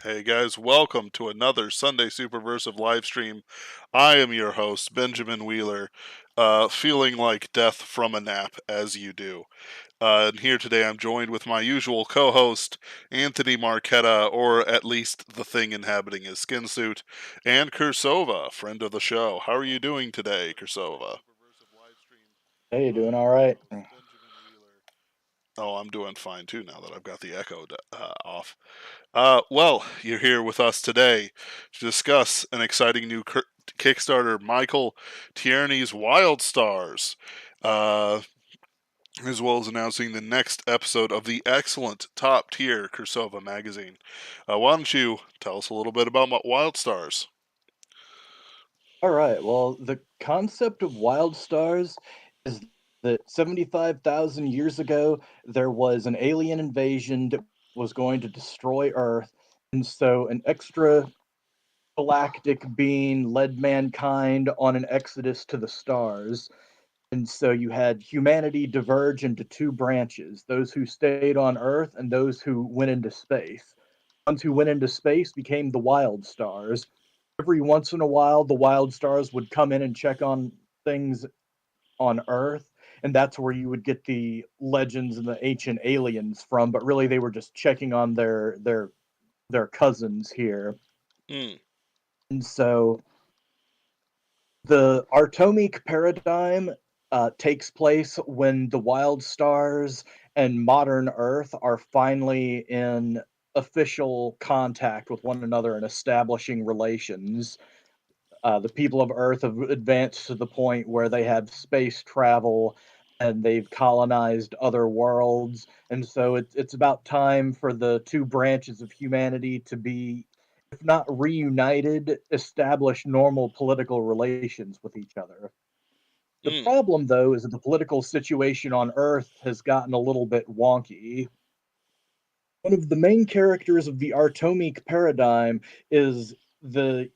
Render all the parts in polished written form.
Hey guys, welcome to another Sunday Superversive live stream. I am your host, Benjamin Wheeler, feeling like death from a nap, as you do. And here today I'm joined with my usual co-host, Anthony Marchetta, or at least the thing inhabiting his skin suit, and Cirsova, friend of the show. How are you doing today, Cirsova? Hey, doing all right. Oh, I'm doing fine too now that I've got the echo off. Well, you're here with us today to discuss an exciting new Kickstarter, Michael Tierney's Wild Stars, uh, as well as announcing the next episode of the excellent top tier Cirsova magazine. Why don't you tell us a little bit about Wild Stars? All right. Well, the concept of wild stars is that 75,000 years ago, there was an alien invasion that was going to destroy Earth. And so an extra galactic being led mankind on an exodus to the stars. And so you had humanity diverge into two branches, those who stayed on Earth and those who went into space. Ones who went into space became the wild stars. Every once in a while, the wild stars would come in and check on things on Earth, and that's where you would get the legends and the ancient aliens from. But really, they were just checking on their cousins here. Mm. And so the Artomic paradigm takes place when the wild stars and modern Earth are finally in official contact with one another and establishing relations. The people of Earth have advanced to the point where they have space travel and they've colonized other worlds. And so it's about time for the two branches of humanity to be, if not reunited, establish normal political relations with each other. The Mm. problem, though, is that the political situation on Earth has gotten a little bit wonky. One of the main characters of the Artomic paradigm is the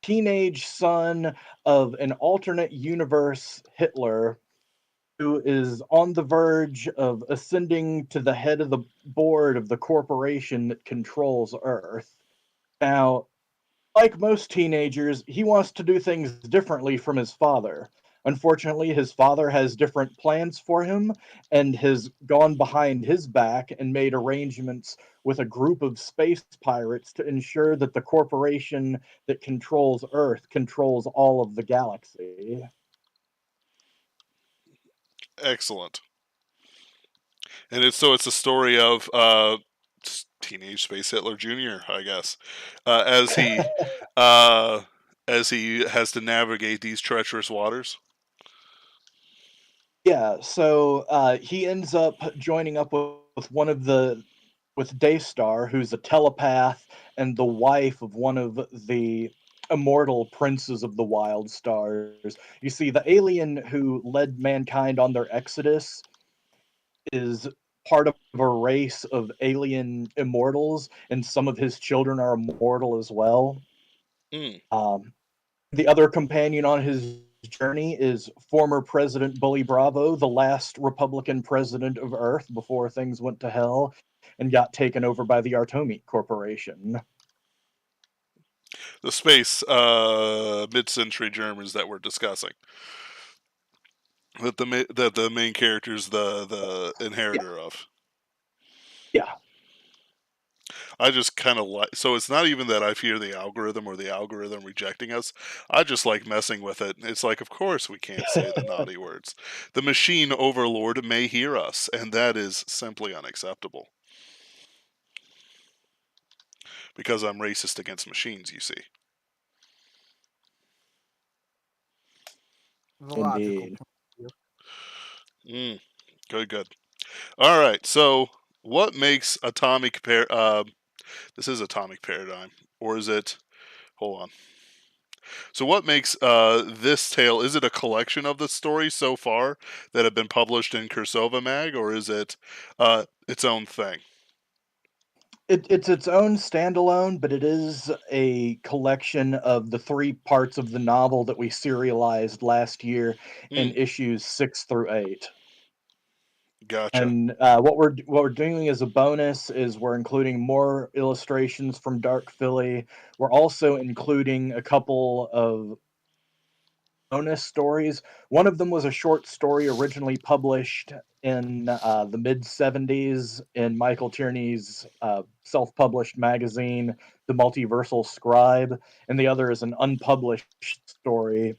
teenage son of an alternate universe Hitler who is on the verge of ascending to the head of the board of the corporation that controls Earth. Now, like most teenagers, he wants to do things differently from his father. Unfortunately, his father has different plans for him and has gone behind his back and made arrangements with a group of space pirates to ensure that the corporation that controls Earth controls all of the galaxy. Excellent. And it's a story of teenage space Hitler Jr., I guess, as he uh, as he has to navigate these treacherous waters. Yeah, so he ends up joining up with one of the with Daystar, who's a telepath and the wife of one of the immortal princes of the wild stars. You see, the alien who led mankind on their exodus is part of a race of alien immortals, and some of his children are immortal as well. Mm. Um, the other companion on his journey is former President Bully Bravo, the last Republican president of Earth before things went to hell and got taken over by the Artomi Corporation. The space mid-century Germans that we're discussing. That the main character is the Yeah, inheritor of. yeah. I just kind of like, so it's not even that I fear the algorithm or the algorithm rejecting us. I just like messing with it. It's like, of course we can't say the naughty words. The machine overlord may hear us, and that is simply unacceptable because I'm racist against machines. You see. The logical Indeed. point of view. Mm, good, good. All right. So, what makes this is atomic paradigm, or is it? Hold on. So, what makes this tale? Is it a collection of the stories so far that have been published in Cirsova Mag, or is it its own thing? It's its own standalone, but it is a collection of the three parts of the novel that we serialized last year in Mm, issues 6 through 8. Gotcha. And what we're doing as a bonus is we're including more illustrations from Dark Philly. We're also including a couple of bonus stories. One of them was a short story originally published in the mid 70s in Michael Tierney's self published magazine, The Multiversal Scribe, and the other is an unpublished story.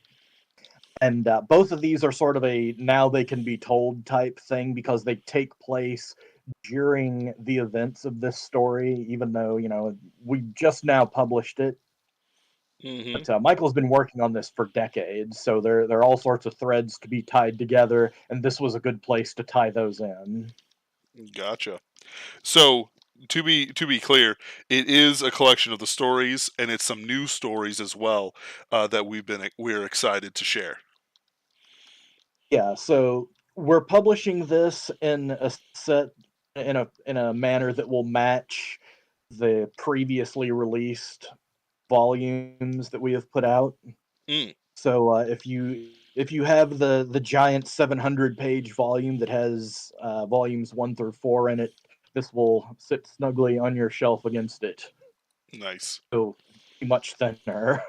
And both of these are sort of a now they can be told type thing because they take place during the events of this story, even though, we just now published it. Hmm. But Michael's been working on this for decades, so there are all sorts of threads to be tied together, and this was a good place to tie those in. Gotcha. So to be clear, it is a collection of the stories, and it's some new stories as well that we're excited to share. Yeah, so we're publishing this in a set in a manner that will match the previously released volumes that we have put out. Mm, So if you have the giant 700-page volume that has volumes 1 through 4 in it, this will sit snugly on your shelf against it. nice. So much thinner.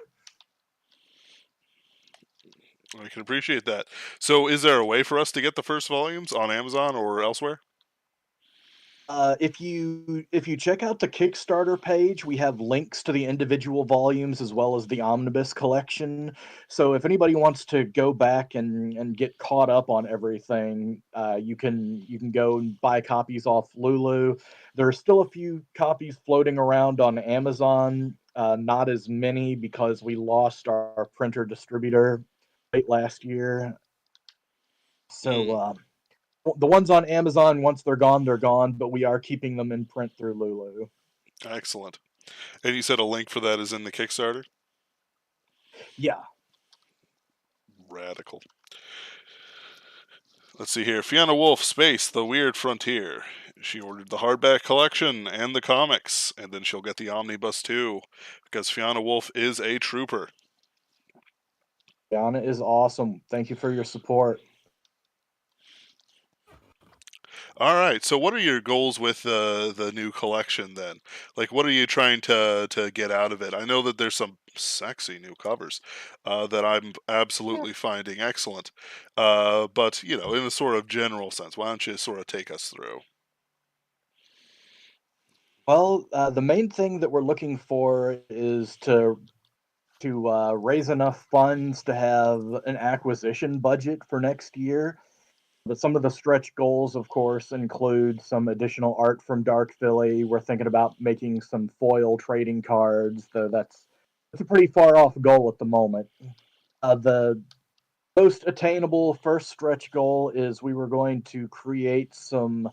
I can appreciate that. So, is there a way for us to get the first volumes on Amazon or elsewhere? If you check out the Kickstarter page, we have links to the individual volumes as well as the omnibus collection. So if anybody wants to go back and get caught up on everything, you can go and buy copies off Lulu. There are still a few copies floating around on Amazon. Not as many because we lost our printer distributor late last year. So Mm, the ones on Amazon, once they're gone, they're gone. But we are keeping them in print through Lulu. excellent. And you said a link for that is in the Kickstarter? Yeah, Radical. Let's see here. Fiona Wolf, Space, The Weird Frontier. She ordered the hardback collection and the comics, and then she'll get the omnibus too, because Fiona Wolf is a trooper. Donna is awesome. Thank you for your support. All right. So, what are your goals with the new collection then? Like, what are you trying to get out of it? I know that there's some sexy new covers that I'm absolutely finding excellent. But in a sort of general sense, why don't you sort of take us through? Well, the main thing that we're looking for is to raise enough funds to have an acquisition budget for next year. But some of the stretch goals, of course, include some additional art from Dark Philly. We're thinking about making some foil trading cards, though that's a pretty far off goal at the moment. The most attainable first stretch goal is we were going to create some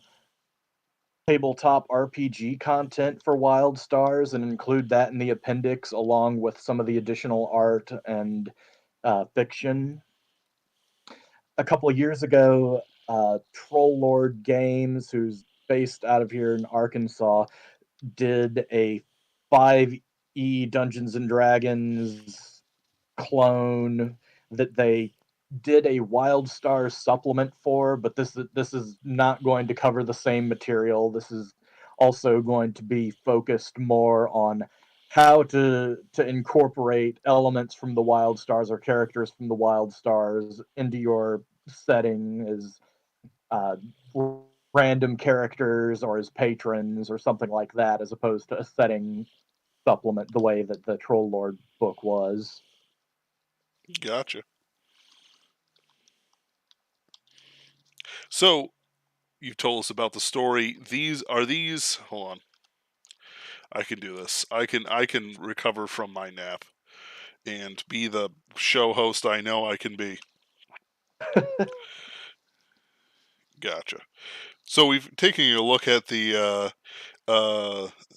tabletop RPG content for Wild Stars and include that in the appendix along with some of the additional art and fiction. A couple of years ago, Troll Lord Games, who's based out of here in Arkansas, did a 5e Dungeons and Dragons clone that they did a Wild Stars supplement for, but this is not going to cover the same material. This is also going to be focused more on how to incorporate elements from the Wild Stars or characters from the Wild Stars into your setting as uh, random characters or as patrons or something like that, as opposed to a setting supplement the way that the Troll Lord book was. Gotcha. So you've told us about the story. These. Hold on. I can do this. I can recover from my nap and be the show host I know I can be. Gotcha. So we've taken a look at the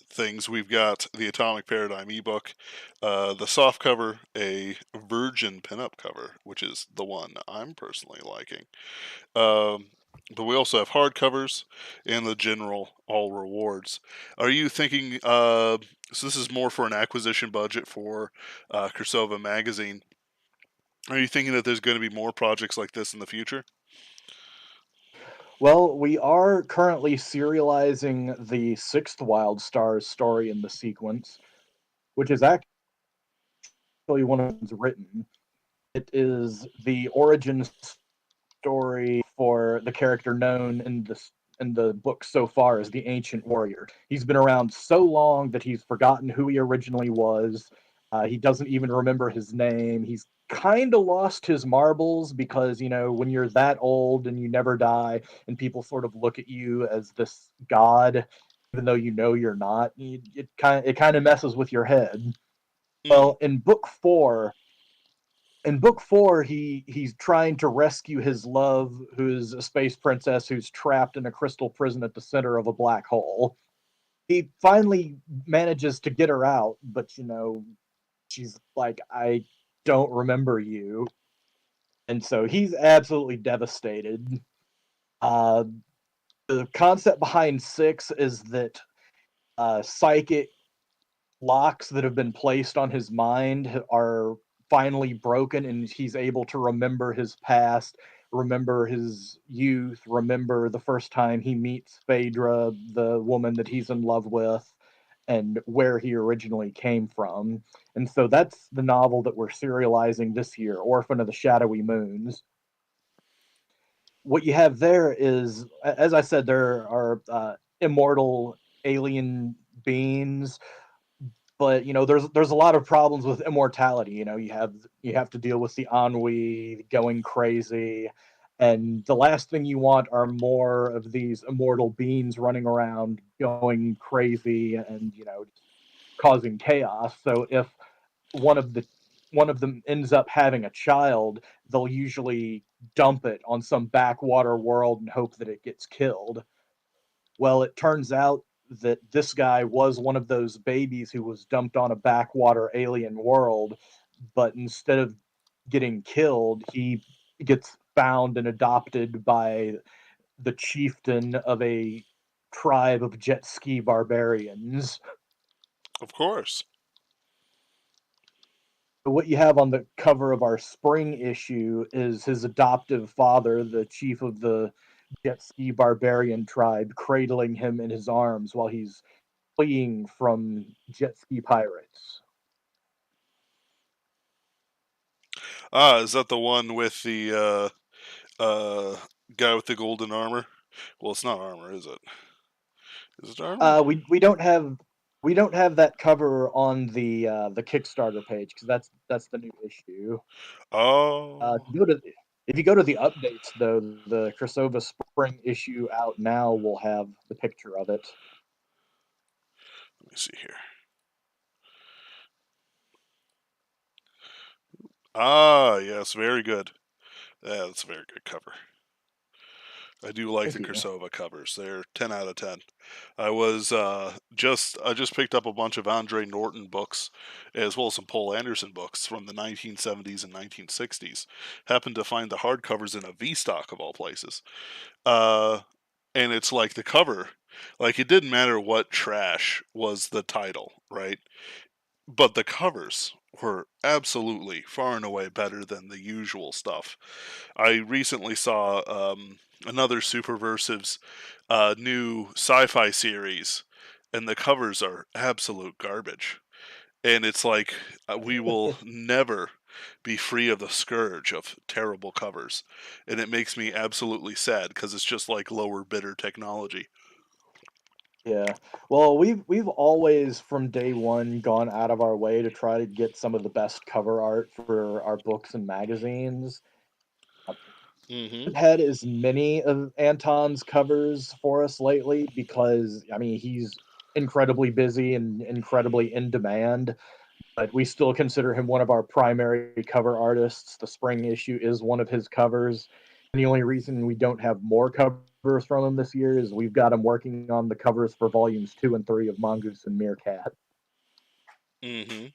things. We've got the Atomic Paradigm ebook, the soft cover, a Virgin pinup cover, which is the one I'm personally liking. Um, but we also have hardcovers and the general all rewards. Are you thinking? So this is more for an acquisition budget for Cirsova magazine. Are you thinking that there's going to be more projects like this in the future? Well, we are currently serializing the sixth Wild Stars story in the sequence, which is actually one of them's written. It is the origin story for the character known in the book so far as the Ancient Warrior. He's been around so long that he's forgotten who he originally was. He doesn't even remember his name. He's kind of lost his marbles because, you know, when you're that old and you never die and people sort of look at you as this god, even though you know you're not, it kind of messes with your head. Hmm. Well, in book four, he's trying to rescue his love, who's a space princess who's trapped in a crystal prison at the center of a black hole. He finally manages to get her out, but you know, she's like, I don't remember you. And so he's absolutely devastated. Uh, the concept behind six is that psychic locks that have been placed on his mind are finally broken and he's able to remember his past, remember his youth, remember the first time he meets Phaedra, the woman that he's in love with, and where he originally came from. And so that's the novel that we're serializing this year, Orphan of the Shadowy Moons. What you have there is, as I said, there are immortal alien beings, but you know there's a lot of problems with immortality. You know, you have to deal with the ennui, going crazy, and the last thing you want are more of these immortal beings running around going crazy and, you know, causing chaos. So if one of the one of them ends up having a child, they'll usually dump it on some backwater world and hope that it gets killed. Well, it turns out that this guy was one of those babies who was dumped on a backwater alien world, but instead of getting killed, he gets found and adopted by the chieftain of a tribe of jet ski barbarians. Of course. What you have on the cover of our spring issue is his adoptive father, the chief of the jet ski barbarian tribe, cradling him in his arms while he's fleeing from jet ski pirates. Ah, is that the one with the guy with the golden armor? Well, it's not armor, is it? Is it armor? We don't have that cover on the Kickstarter page because that's the new issue. Oh, If you go to the updates though, the Cirsova spring issue out now will have the picture of it. let me see here. Ah, yes, very good. Yeah, that's a very good cover. I do like the Thank you. Cirsova covers. They're 10 out of 10. I just picked up a bunch of Andre Norton books as well as some Paul Anderson books from the 1970s and 1960s. Happened to find the hardcovers in a V stock of all places. Uh and it's like the cover, like it didn't matter what trash was the title, right? But the covers were absolutely far and away better than the usual stuff. I recently saw another Superversive's new sci-fi series, and the covers are absolute garbage. And it's like we will never be free of the scourge of terrible covers, and it makes me absolutely sad because it's just like lower bidder technology. Yeah. Well, we've always from day one gone out of our way to try to get some of the best cover art for our books and magazines. Mm-hmm. Haven't had as many of Anton's covers for us lately because I mean he's incredibly busy and incredibly in demand, but we still consider him one of our primary cover artists. The spring issue is one of his covers. And the only reason we don't have more covers from him this year is we've got him working on the covers for volumes 2 and 3 of Mongoose and Meerkat. Mm-hmm.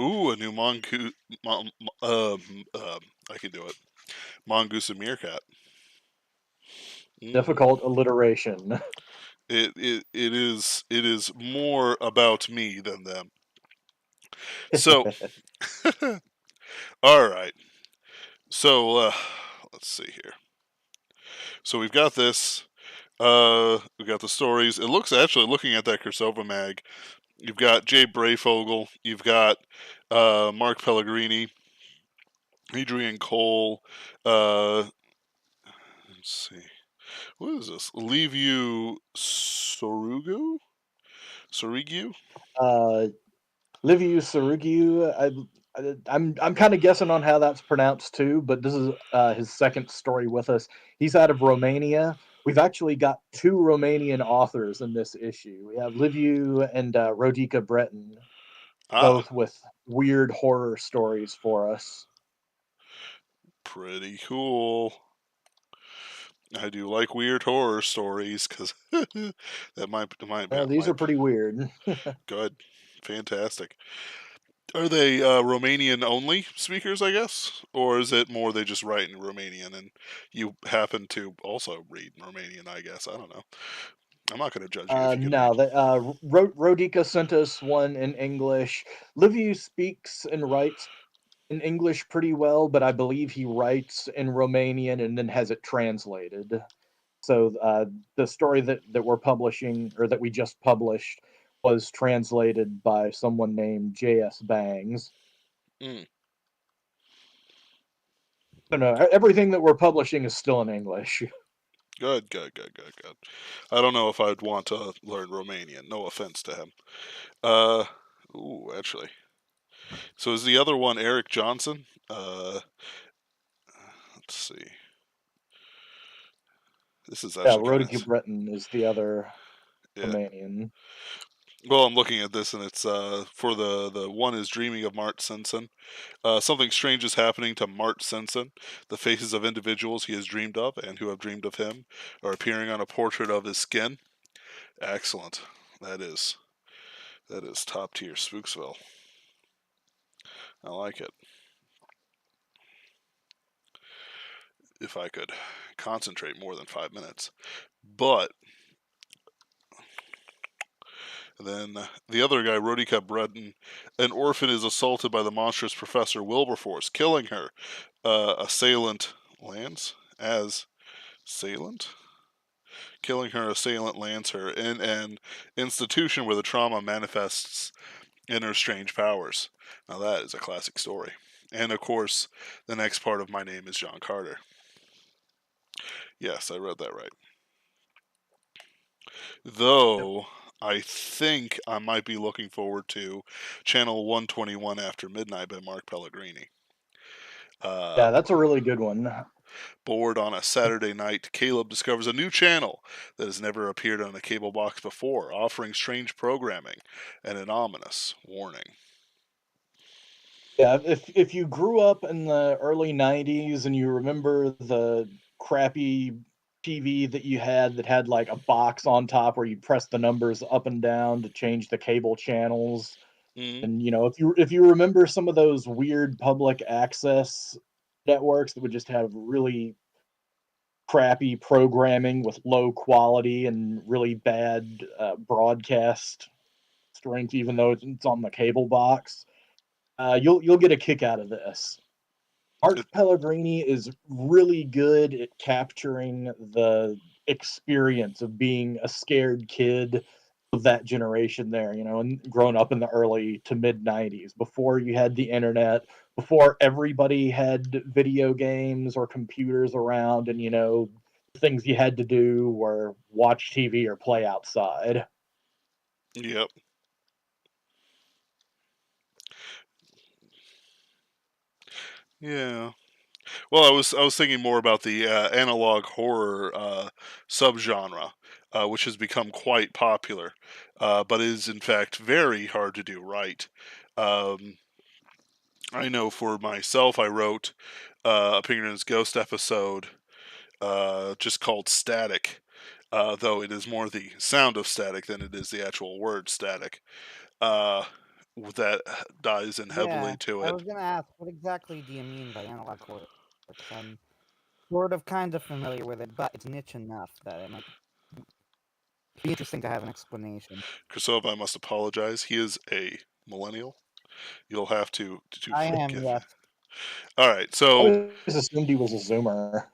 Ooh, a new mongoose. I can do it. Mongoose and meerkat. Mm. Difficult alliteration. It is more about me than them. So, all right. So let's see here. So we've got this. We got the stories. It looks actually looking at that Cirsova mag. You've got Jay Brayfogle. You've got Mark Pellegrini, Adrian Cole. Let's see. What is this? Leave you Sorugu? Sorigu? Uh, Liviu Surigiu, I'm kind of guessing on how that's pronounced too, but this is his second story with us. He's out of Romania. We've actually got two Romanian authors in this issue. We have Liviu and Rodica Breton, Ah, both with weird horror stories for us. pretty cool. I do like weird horror stories because that These are might pretty weird. good, fantastic. Are they Romanian only speakers, I guess, or is it more they just write in Romanian and you happen to also read Romanian? I guess I don't know. I'm not going to judge you if you can read. No, Rodica sent us one in English. Liviu speaks and writes in English pretty well, but I believe he writes in Romanian and then has it translated. So the story that we're publishing or that we just published was translated by someone named J.S. Bangs. Mm, So no, everything that we're publishing is still in English. good, good, good, good, good. I don't know if I'd want to learn Romanian. No offense to him. Uh, ooh, actually. So is the other one Eric Johnson? Let's see. This is Yeah, actually kind Rodica of Breton is the other yeah. Romanian. Well, I'm looking at this, and it's for the one is dreaming of Mart Simpson. Something strange is happening to Mart Simpson. The faces of individuals he has dreamed of and who have dreamed of him are appearing on a portrait of his skin. Excellent. That is that is top tier Spooksville. I like it. If I could concentrate more than 5 minutes, but then the other guy, Rodica Breton, an orphan is assaulted by the monstrous Professor Wilberforce, killing her. Assailant lands as assailant, killing her. Assailant lands her in an institution where the trauma manifests in her strange powers. Now that is a classic story. And of course, the next part of My Name is John Carter. Yes, I read that right. Yep. Though I think I might be looking forward to Channel 121 After Midnight by Mark Pellegrini. Uh, Yeah, that's a really good one. Bored on a Saturday night, Caleb discovers a new channel that has never appeared on a cable box before, offering strange programming and an ominous warning. Yeah, if you grew up in the early '90s and you remember the crappy TV that you had that had like a box on top where you press the numbers up and down to change the cable channels, Mm, and if you remember some of those weird public access networks that would just have really crappy programming with low quality and really bad broadcast strength, even though it's on the cable box, you'll get a kick out of this. Art it, Pellegrini is really good at capturing the experience of being a scared kid of that generation there, and growing up in the early to mid '90s, before you had the internet, before everybody had video games or computers around, and the things you had to do were watch TV or play outside. yep. Yeah. Well, I was thinking more about the analog horror subgenre, which has become quite popular, but is in fact very hard to do right. Um, I know for myself, I wrote a Pinkerton's Ghost episode just called Static, though it is more the sound of static than it is the actual word static. Uh, that dives in heavily Yeah, to I it. was gonna ask, what exactly do you mean by analog horror? Because I'm sort of kind of familiar with it, but it's niche enough that it might be interesting to have an explanation. Krasova, I must apologize. He is a millennial. You'll have to I am, forgive. yes. All right, I so always assumed he was a Zoomer.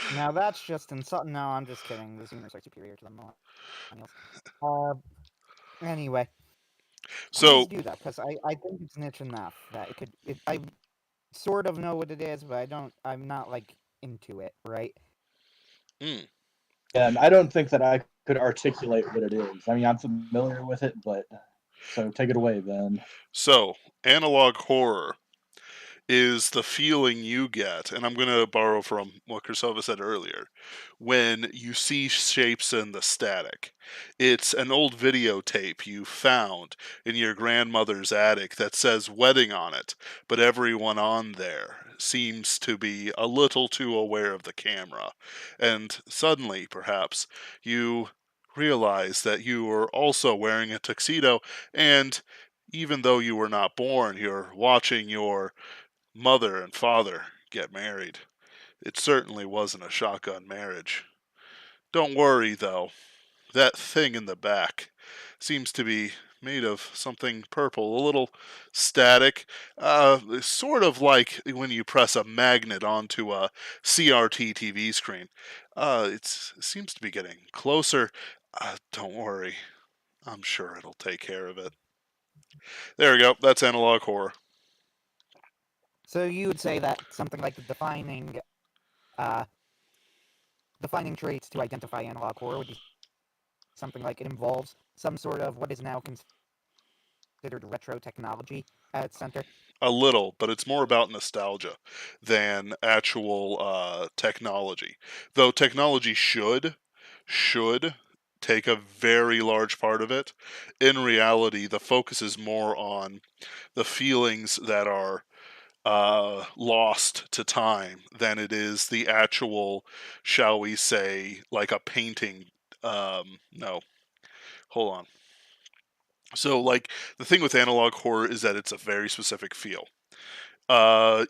Now that's just insult. No, I'm just kidding. The Zoomers are superior to the Millennials. Uh, anyway, please So, do that because I think it's niche enough that it could. I sort of know what it is, but I don't. I'm not like into it, right? mm, And I don't think that I could articulate what it is. I mean, I'm familiar with it, but so take it away, then. so analog horror is the feeling you get, and I'm going to borrow from what Cirsova said earlier, when you see shapes in the static. It's an old videotape you found in your grandmother's attic that says wedding on it, but everyone on there seems to be a little too aware of the camera. And suddenly, perhaps, you realize that you are also wearing a tuxedo, and even though you were not born, you're watching your mother and father get married. It certainly wasn't a shotgun marriage. Don't worry, though. That thing in the back seems to be made of something purple, a little static, sort of like when you press a magnet onto a CRT TV screen. It seems to be getting closer. Don't worry, I'm sure it'll take care of it. There we go. That's analog horror. So you would say that something like the uh, defining traits to identify analog horror would be something like it involves some sort of what is now considered retro technology at its center. A little, but it's more about nostalgia than actual technology. Though technology should take a very large part of it. In reality, the focus is more on the feelings that are lost to time than it is the actual, shall we say, like a painting. No, hold on. So, like, the thing with analog horror is that it's a very specific feel.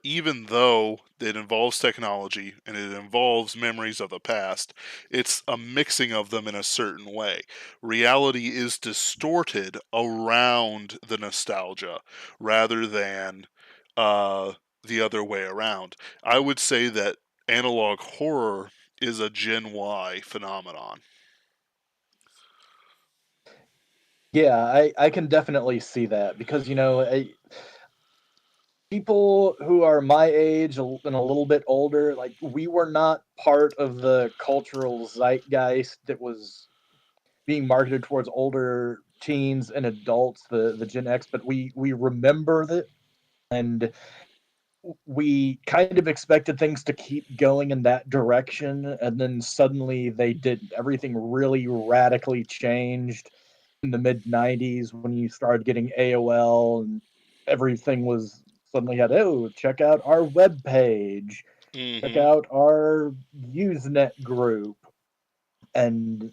Even though it involves technology and it involves memories of the past, it's a mixing of them in a certain way. Reality is distorted around the nostalgia rather than uh, the other way around. I would say that analog horror is a Gen Y phenomenon. Yeah, I can definitely see that because people who are my age and a little bit older, like we were not part of the cultural zeitgeist that was being marketed towards older teens and adults, the Gen X, but we remember that, and we kind of expected things to keep going in that direction, and then suddenly they didn't. Everything really radically changed in the mid '90s when you started getting AOL, and everything was suddenly had, oh, check out our web page, check Mm-hmm. out our Usenet group, and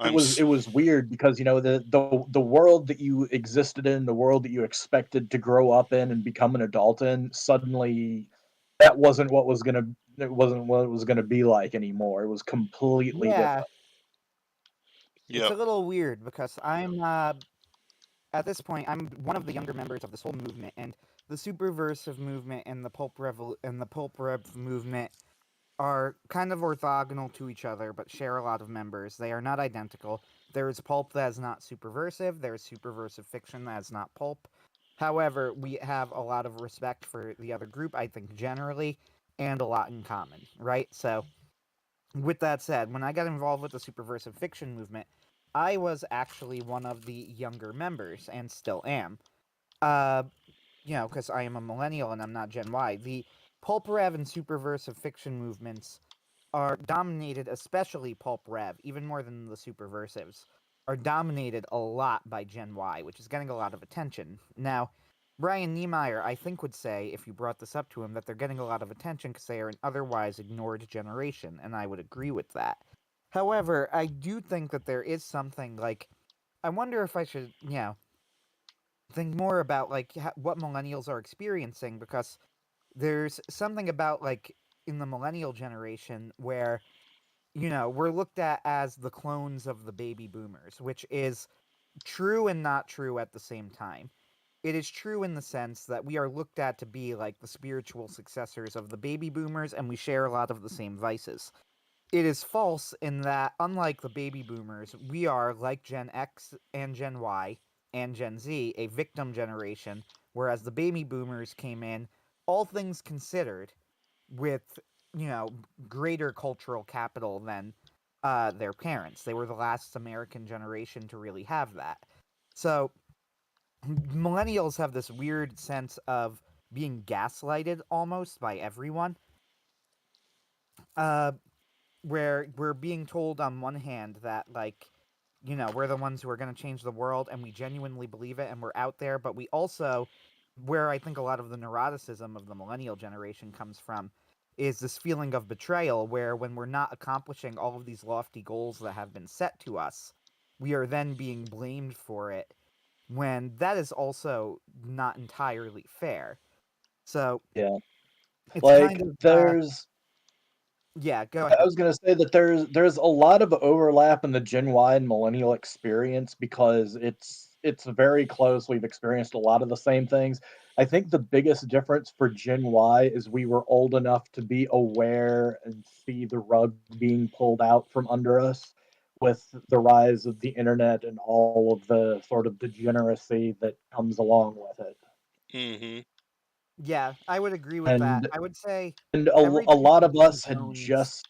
it I'm. was S- it was weird because the world that you existed in, the world that you expected to grow up in and become an adult in, suddenly that wasn't what was gonna it wasn't what it was gonna be like anymore. It was completely Yeah, different. it's yep. a little weird because I'm at this point I'm one of the younger members of this whole movement, and the Superversive movement and the Pulp Rev movement are kind of orthogonal to each other, but share a lot of members. They are not identical. There is pulp that is not superversive. There is superversive fiction that is not pulp. However, we have a lot of respect for the other group, I think, generally, and a lot in common, right? So, with that said, when I got involved with the superversive fiction movement, I was actually one of the younger members, and still am. Uh, because I am a millennial and I'm not Gen Y. The pulp rev and superversive fiction movements are dominated, especially pulp rev, even more than the superversives, are dominated a lot by Gen Y, which is getting a lot of attention. Now, Brian Niemeyer, I think, would say, if you brought this up to him, that they're getting a lot of attention because they are an otherwise ignored generation, and I would agree with that. However, I do think that there is something like, I wonder if I should, think more about like what millennials are experiencing because there's something about like in the millennial generation where we're looked at as the clones of the baby boomers, which is true and not true at the same time. it is true in the sense that we are looked at to be like the spiritual successors of the baby boomers, and we share a lot of the same vices. It is false in that, unlike the baby boomers, we are, like Gen X and Gen Y and Gen Z, a victim generation, whereas the baby boomers came in, all things considered, with, you know, greater cultural capital than their parents. They were the last American generation to really have that. So, millennials have this weird sense of being gaslighted almost by everyone. Uh, where we're being told on one hand that, like, you know, we're the ones who are going to change the world and we genuinely believe it and we're out there, but we also, where I think a lot of the neuroticism of the millennial generation comes from, is this feeling of betrayal where when we're not accomplishing all of these lofty goals that have been set to us, we are then being blamed for it, when that is also not entirely fair. So Yeah. it's kind Like of there's yeah, go I ahead. was gonna say that there's a lot of overlap in the Gen Y and millennial experience because it's very close. We've experienced a lot of the same things. I think the biggest difference for Gen Y is we were old enough to be aware and see the rug being pulled out from under us with the rise of the internet and all of the sort of degeneracy that comes along with it. Mm-hmm. Yeah, I would agree with that. And I would say and everything a lot from of Jim us had Jones. just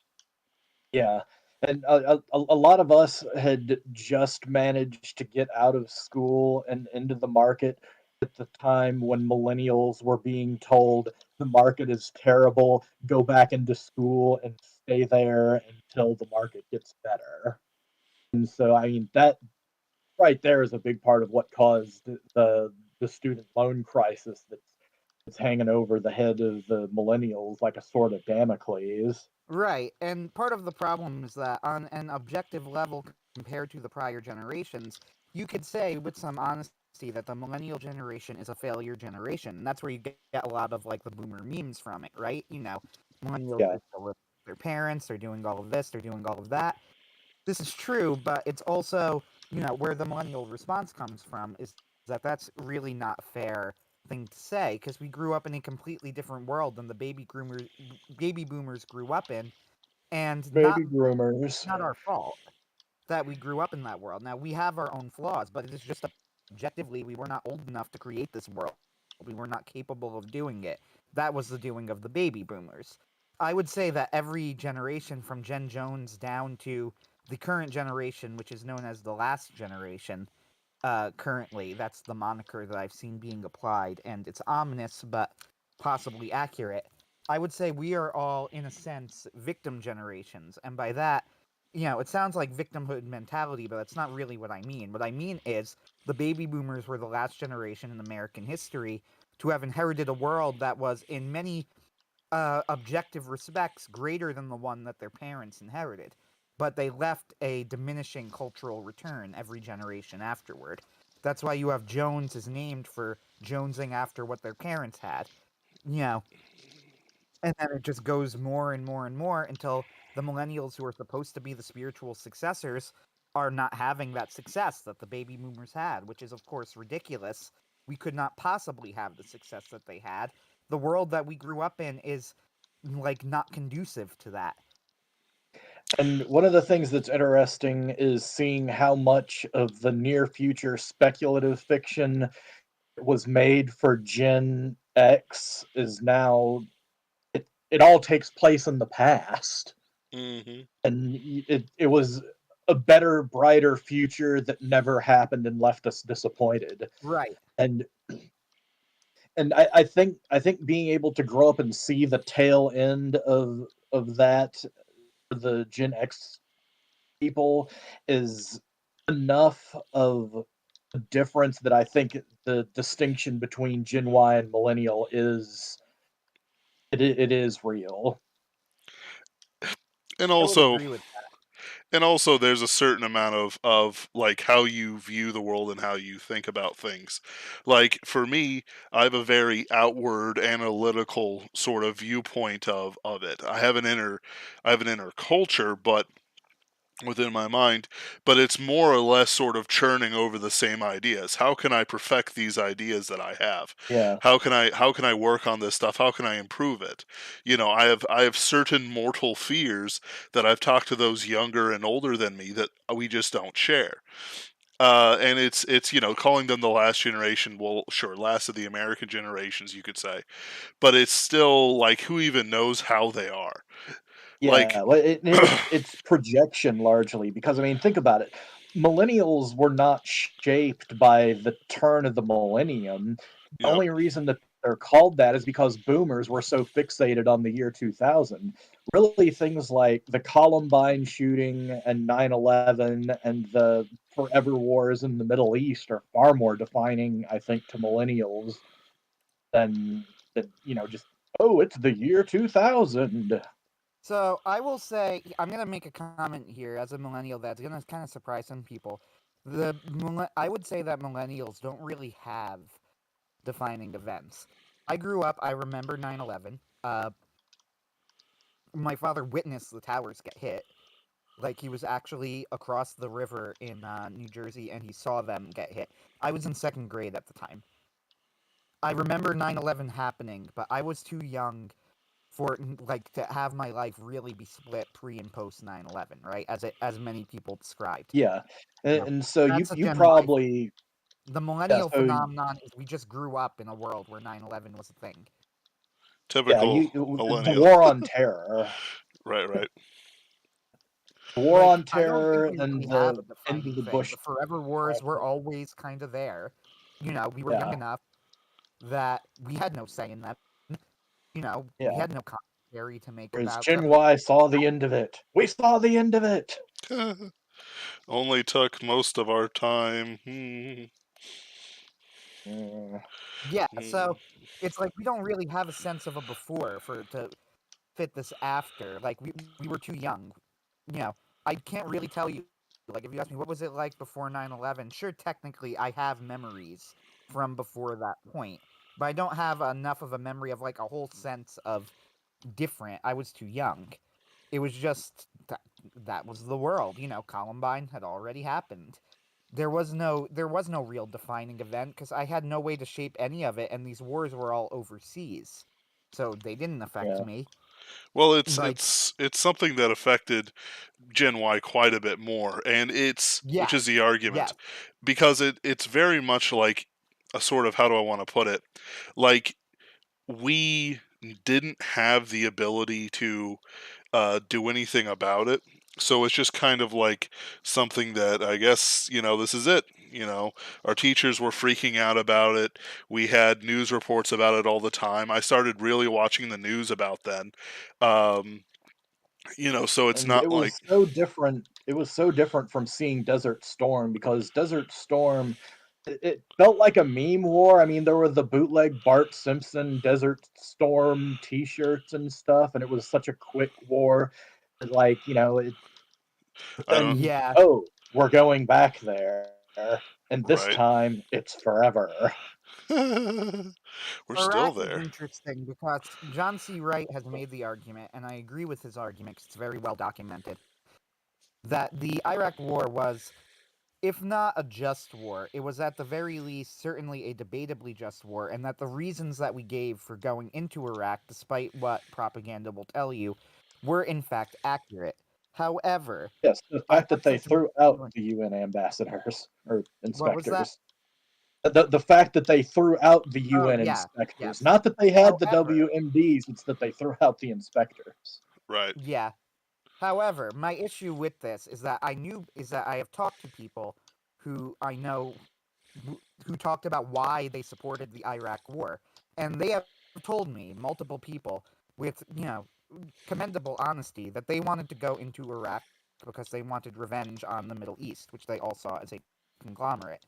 yeah, and a lot of us had just managed to get out of school and into the market at the time when millennials were being told the market is terrible, go back into school and stay there until the market gets better. And so, I mean, that right there is a big part of what caused the student loan crisis that's hanging over the head of the millennials like a sword of Damocles. Right, and part of the problem is that on an objective level compared to the prior generations, you could say with some honesty that the millennial generation is a failure generation. And that's where you get a lot of like the boomer memes from it, right? You know, millennials Yeah, are still with their parents, they're doing all of this, they're doing all of that. This is true, but it's also, you know, where the millennial response comes from is that that's really not fair thing to say because we grew up in a completely different world than the baby boomers grew up in, and baby groomers. not our fault that we grew up in that world. Now we have our own flaws, but it is just objectively we were not old enough to create this world. We were not capable of doing it. That was the doing of the baby boomers. I would say that every generation from Gen Jones down to the current generation, which is known as the last generation, currently, that's the moniker that I've seen being applied, and it's ominous but possibly accurate. I would say we are all, in a sense, victim generations, and by that, you know, it sounds like victimhood mentality, but that's not really what I mean. What I mean is the baby boomers were the last generation in American history to have inherited a world that was, in many objective respects, greater than the one that their parents inherited. But they left a diminishing cultural return every generation afterward. That's why you have Jones is named for jonesing after what their parents had. You know, and then it just goes more and more and more until the millennials who are supposed to be the spiritual successors are not having that success that the baby boomers had, which is of course ridiculous. We could not possibly have the success that they had. The world that we grew up in is like not conducive to that. And one of the things that's interesting is seeing how much of the near future speculative fiction was made for Gen X is now it all takes place in the past. Mm-hmm. And it was a better, brighter future that never happened and left us disappointed. Right. And I think being able to grow up and see the tail end of that for the Gen X people is enough of a difference that I think the distinction between Gen Y and millennial is it is real. And I would also, agree with there's a certain amount of like how you view the world and how you think about things. Like for me, I have a very outward analytical sort of viewpoint of it. I have an inner culture, but within my mind, but it's more or less sort of churning over the same ideas. How can I perfect these ideas that I have? Yeah. How can I work on this stuff? How can I improve it? I have certain mortal fears that I've talked to those younger and older than me that we just don't share. And it's calling them the last generation. Well, sure, last of the American generations, you could say, but it's still like who even knows how they are? Like, Yeah, well, it's projection largely because, I mean, think about it. Millennials were not shaped by the turn of the millennium. The yep, only reason that they're called that is because boomers were so fixated on the year 2000. Really, things like the Columbine shooting and 9/11 and the forever wars in the Middle East are far more defining, I think, to millennials than just, oh, it's the year 2000. So I will say I'm gonna make a comment here as a millennial that's gonna kind of surprise some people. I would say that millennials don't really have defining events. I grew up. I remember 9/11. My father witnessed the towers get hit. Like he was actually across the river in New Jersey, and he saw them get hit. I was in second grade at the time. I remember 9/11 happening, but I was too young for like to have my life really be split pre and post 9/11, right? As many people described. Yeah, You know, and so you that's a you Gen Y thing. probably The yeah, millennial so phenomenon is we just grew up in a world where 9/11 was a thing. yeah, typical the millennial. war on terror, Right, right. the war Like on I don't think terror we and really have the a end of defining the thing. Bush The forever wars were cycle. always kind of there. We were young Yeah, enough that we had no say in them. We yeah. had no commentary to make Whereas about Gen them. Y saw the end of it. We saw the end of it. Only took most of our time. Uh, Yeah, Hmm. so it's like we don't really have a sense of a before for to fit this after. Like we were too young. You know, I can't really tell you. Like if you ask me what was it like before 9/11, sure technically I have memories from before that point, but I don't have enough of a memory of like a whole sense of different. I was too young. It was just that was the world. Columbine had already happened. There was no real defining event because I had no way to shape any of it, and these wars were all overseas, so they didn't affect yeah, me. Well, it's Like, it's it's something that affected Gen Y quite a bit more, and which is yes, the argument, yes, because it's very much like a sort of, how do I want to put it, like we didn't have the ability to do anything about it. So it's just kind of like something that I guess, this is it. Our teachers were freaking out about it. We had news reports about it all the time. I started really watching the news about then. Um, so it's and not like, it was so different from seeing Desert Storm because Desert Storm it felt like a meme war. I mean, there were the bootleg Bart Simpson Desert Storm T-shirts and stuff, and it was such a quick war. But I don't, then, yeah. oh, we're going back there, and this right? time it's forever. We're still Iraq is there. interesting because John C. Wright has made the argument, and I agree with his argument because it's very well documented, that the Iraq War was, if not a just war, it was at the very least certainly a debatably just war, and that the reasons that we gave for going into Iraq, despite what propaganda will tell you, were in fact accurate. However, Yes, the I fact that have they such a threw out feeling. the UN ambassadors or What was that? inspectors. The fact that they threw out the Oh, UN yeah, inspectors, yes. not that they had the However, WMDs, it's that they threw out the inspectors. Right. yeah. However, my issue with this is that I have talked to people who I know who talked about why they supported the Iraq War, and they have told me multiple people with commendable honesty that they wanted to go into Iraq because they wanted revenge on the Middle East, which they all saw as a conglomerate.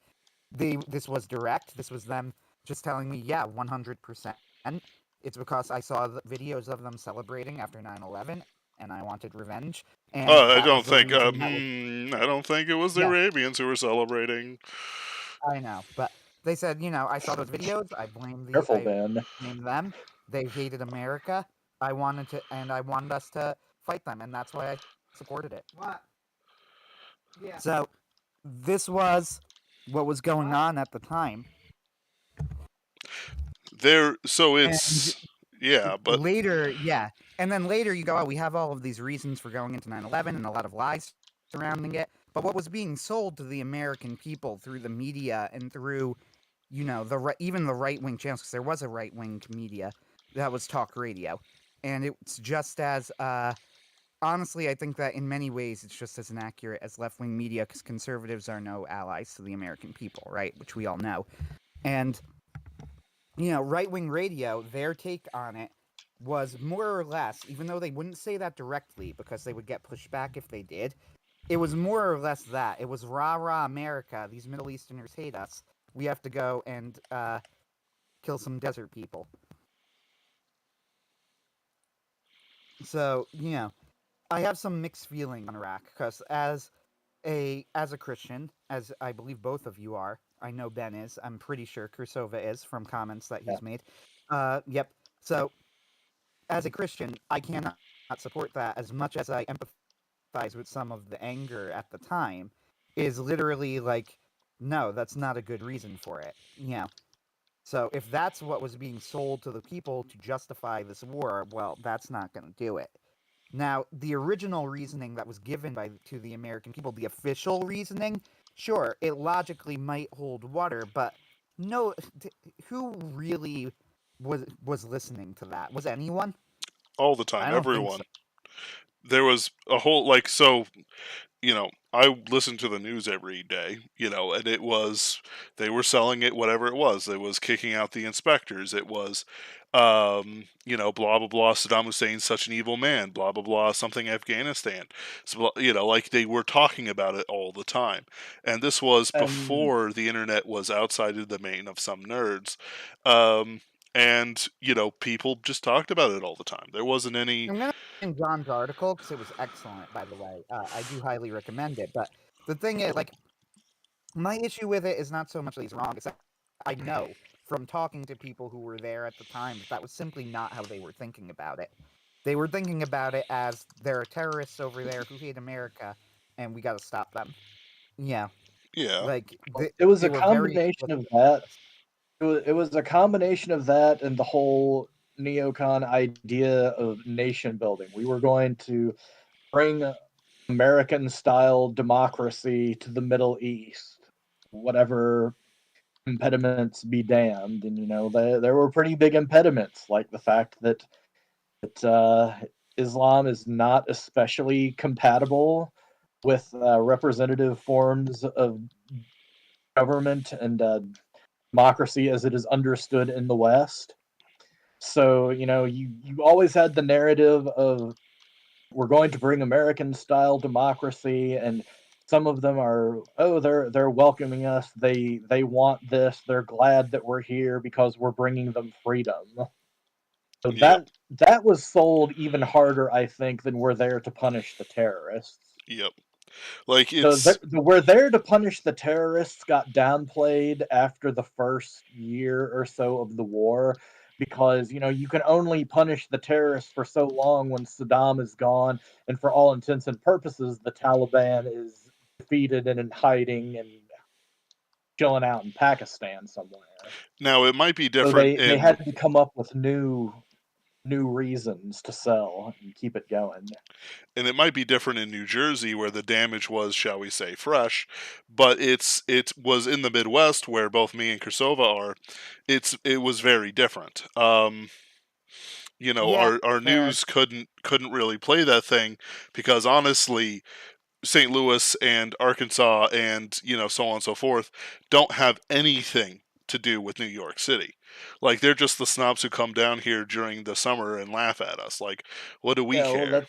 This was direct. This was them just telling me, yeah, 100%. It's because I saw the videos of them celebrating after 9/11, and I wanted revenge, and I that was don't the think. reason that was. I don't think it was the Yeah, Arabians who were celebrating. I know, but they said, I saw those videos. Careful, I Ben. blamed them. They hated America. I wanted us to fight them, and that's why I supported it. What? So this was what was going on at the time. So And it's yeah, but later, yeah. And then later you go, oh, we have all of these reasons for going into 9/11 and a lot of lies surrounding it. But what was being sold to the American people through the media and through, even the right wing channels, because there was a right wing media that was talk radio. And it's just as, honestly, I think that in many ways it's just as inaccurate as left wing media, because conservatives are no allies to the American people, right? Which we all know. And right wing radio, their take on it was more or less, even though they wouldn't say that directly because they would get pushed back if they did, it was more or less that. It was rah rah America, these Middle Easterners hate us. We have to go and kill some desert people. So, I have some mixed feeling on Iraq because as a Christian, as I believe both of you are, I know Ben is, I'm pretty sure Cirsova is from comments that Yeah. he's made. Yep. So as a Christian, I cannot support that as much as I empathize with some of the anger at the time. Is literally like, no, that's not a good reason for it. So if that's what was being sold to the people to justify this war, well, that's not going to do it. Now, the original reasoning that was given to the American people, the official reasoning, sure, it logically might hold water, but no, who really was listening to that? Was anyone? all the I time, don't think so. everyone. There was a whole I listened to the news every day, and they were selling it whatever it was. It was kicking out the inspectors. It was, blah, blah, blah, Saddam Hussein's such an evil man, blah, blah, blah, something Afghanistan. So, like they were talking about it all the time. And this was And before the internet was outside of the domain of some nerds. And, people just talked about it all the time. There wasn't any. I'm gonna find John's article because it was excellent, by the way. I do highly recommend it. But the thing is, like, my issue with it is not so much that he's wrong. It's that I know from talking to people who were there at the time that was simply not how they were thinking about it. They were thinking about it as there are terrorists over there who hate America, and we got to stop them. Yeah, Yeah. like it was they a were very combination explicit of about that. this. It was a combination of that and the whole neocon idea of nation building. We were going to bring American style democracy to the Middle East, whatever impediments be damned. And there were pretty big impediments, like the fact that Islam is not especially compatible with representative forms of government and democracy as it is understood in the West. So you always had the narrative of we're going to bring American style democracy, and some of them are, oh, they're welcoming us, they want this, they're glad that we're here because we're bringing them freedom. So Yep. that was sold even harder, I think, than we're there to punish the terrorists. Yep. Like The we're there to punish the terrorists got downplayed after the first year or so of the war, because you can only punish the terrorists for so long when Saddam is gone, and for all intents and purposes the Taliban is defeated and in hiding and chilling out in Pakistan somewhere. now it might be So different they in had to come up with new reasons to sell and keep it going. and it might be different in New Jersey where the damage was, shall we say, fresh, but it was in the Midwest where both me and Cirsova are. It was very different. Yeah, Our fair. news couldn't really play that thing because honestly, St. Louis and Arkansas and so on and so forth don't have anything to do with New York City. Like they're just the snobs who come down here during the summer and laugh at us. Like, what do we Yeah, well,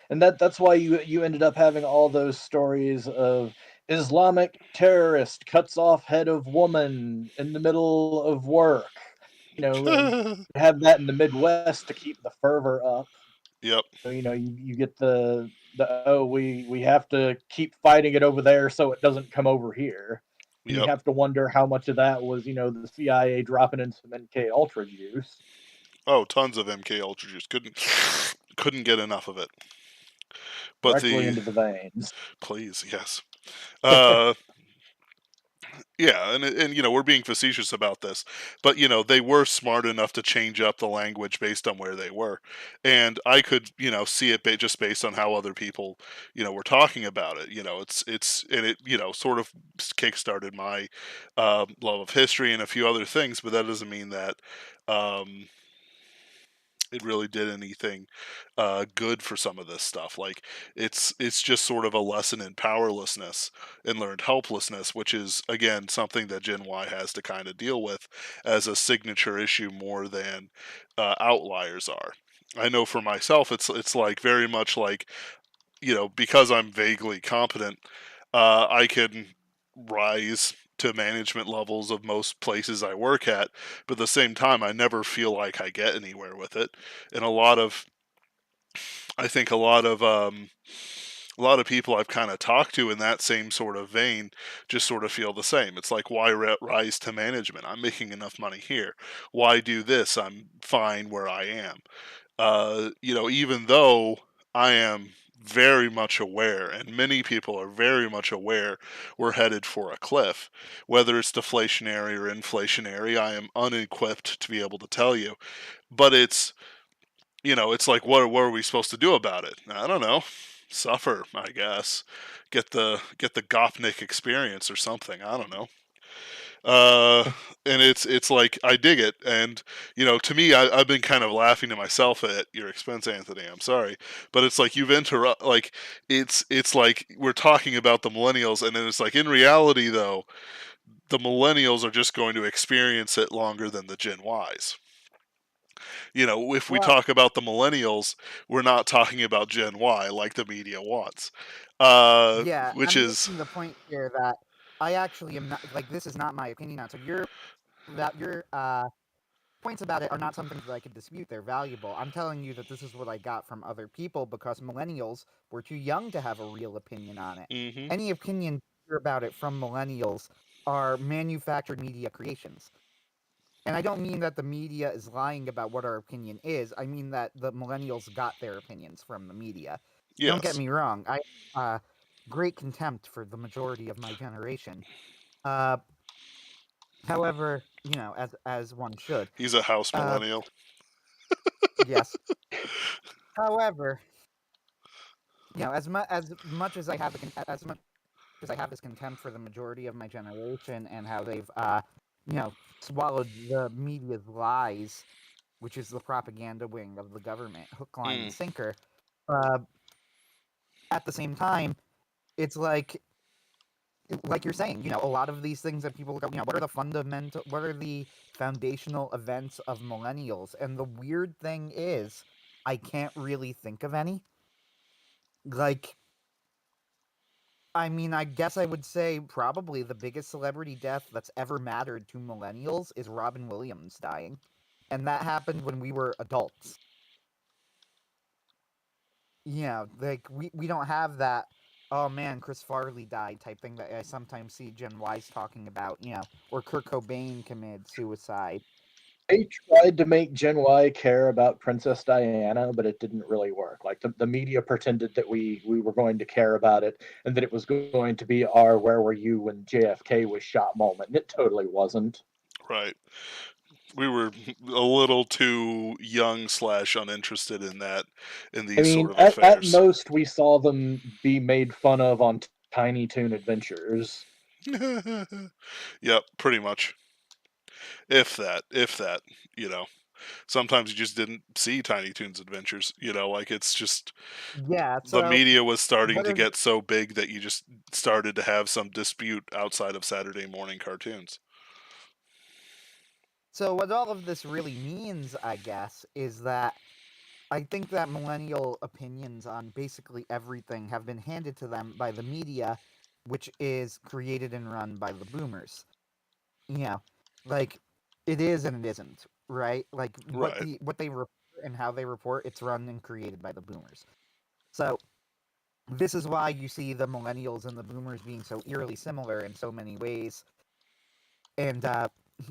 care? that's why you ended up having all those stories of Islamic terrorist cuts off head of woman in the middle of work. Have that in the Midwest to keep the fervor up. Yep, So, you get the oh, we have to keep fighting it over there so it doesn't come over here. And you yep. have to wonder how much of that was the CIA dropping in some MK Ultra juice. Oh, tons of MK Ultra Juice. Couldn't get enough of it. But Directly into the veins. please, yes. Uh, yeah, and we're being facetious about this, but they were smart enough to change up the language based on where they were, and I could see it just based on how other people were talking about it. It's and it sort of kickstarted my love of history and a few other things, but that doesn't mean that. Um, it really did anything good for some of this stuff. Like it's just sort of a lesson in powerlessness and learned helplessness, which is again something that Gen Y has to kind of deal with as a signature issue more than outliers are. I know for myself, it's like very much like because I'm vaguely competent, I can rise to management levels of most places I work at, but at the same time, I never feel like I get anywhere with it. And I think a lot of people I've kind of talked to in that same sort of vein just sort of feel the same. It's like, why rise to management? I'm making enough money here. Why do this? I'm fine where I am. Even though I am very much aware, and many people are very much aware, we're headed for a cliff. Whether it's deflationary or inflationary, I am unequipped to be able to tell you. But it's like, what are we supposed to do about it? I don't know. Suffer, I guess. Get the Gopnik experience or something. I don't know. Uh, and it's like I dig it, and to me, I've been kind of laughing to myself at your expense, Anthony. I'm sorry, but it's like you've interrupt. Like it's like we're talking about the millennials, and then it's like in reality, though, the millennials are just going to experience it longer than the Gen Ys. If we Well, talk about the millennials, we're not talking about Gen Y like the media wants, yeah, which I'm is making the point here that I actually am not like this is not my opinion on. So your points about it are not something that I could dispute. They're valuable. I'm telling you that this is what I got from other people because millennials were too young to have a real opinion on it. hmm Any opinion you hear about it from millennials are manufactured media creations. And I don't mean that the media is lying about what our opinion is. I mean that the millennials got their opinions from the media. Don't get yes, me wrong. I great contempt for the majority of my generation. Uh, however, as one should. he's a house Uh, millennial. yes. However, as much as I have as much as I have this contempt for the majority of my generation and how they've you know swallowed the media's lies, which is the propaganda wing of the government, hook, line, and Mm, sinker. Uh, at the same time, it's like you're saying, a lot of these things that people look up, what are the foundational events of millennials? And the weird thing is, I can't really think of any. Like, I mean, I guess I would say probably the biggest celebrity death that's ever mattered to millennials is Robin Williams dying. And that happened when we were adults. Like we don't have that oh man, Chris Farley died type thing that I sometimes see Gen Y's talking about, or Kurt Cobain committed suicide. They tried to make Gen Y care about Princess Diana, but it didn't really work. Like the media pretended that we were going to care about it and that it was going to be our "Where were you when JFK was shot" moment, and it totally wasn't. right. We were a little too young slash uninterested in I these mean, sort of at affairs. most we saw them be made fun of on Tiny Toon Adventures. Yep, pretty much. If that, you know. Sometimes you just didn't see Tiny Toons Adventures. Like it's just Yeah, the so media was starting what to are get so big that you just started to have some dispute outside of Saturday morning cartoons. so what all of this really means, I guess, is that I think that millennial opinions on basically everything have been handed to them by the media, which is created and run by the boomers. You know, like it is and it isn't, right? Like Right. what they report and how they report, it's run and created by the boomers. So this is why you see the millennials and the boomers being so eerily similar in so many ways, and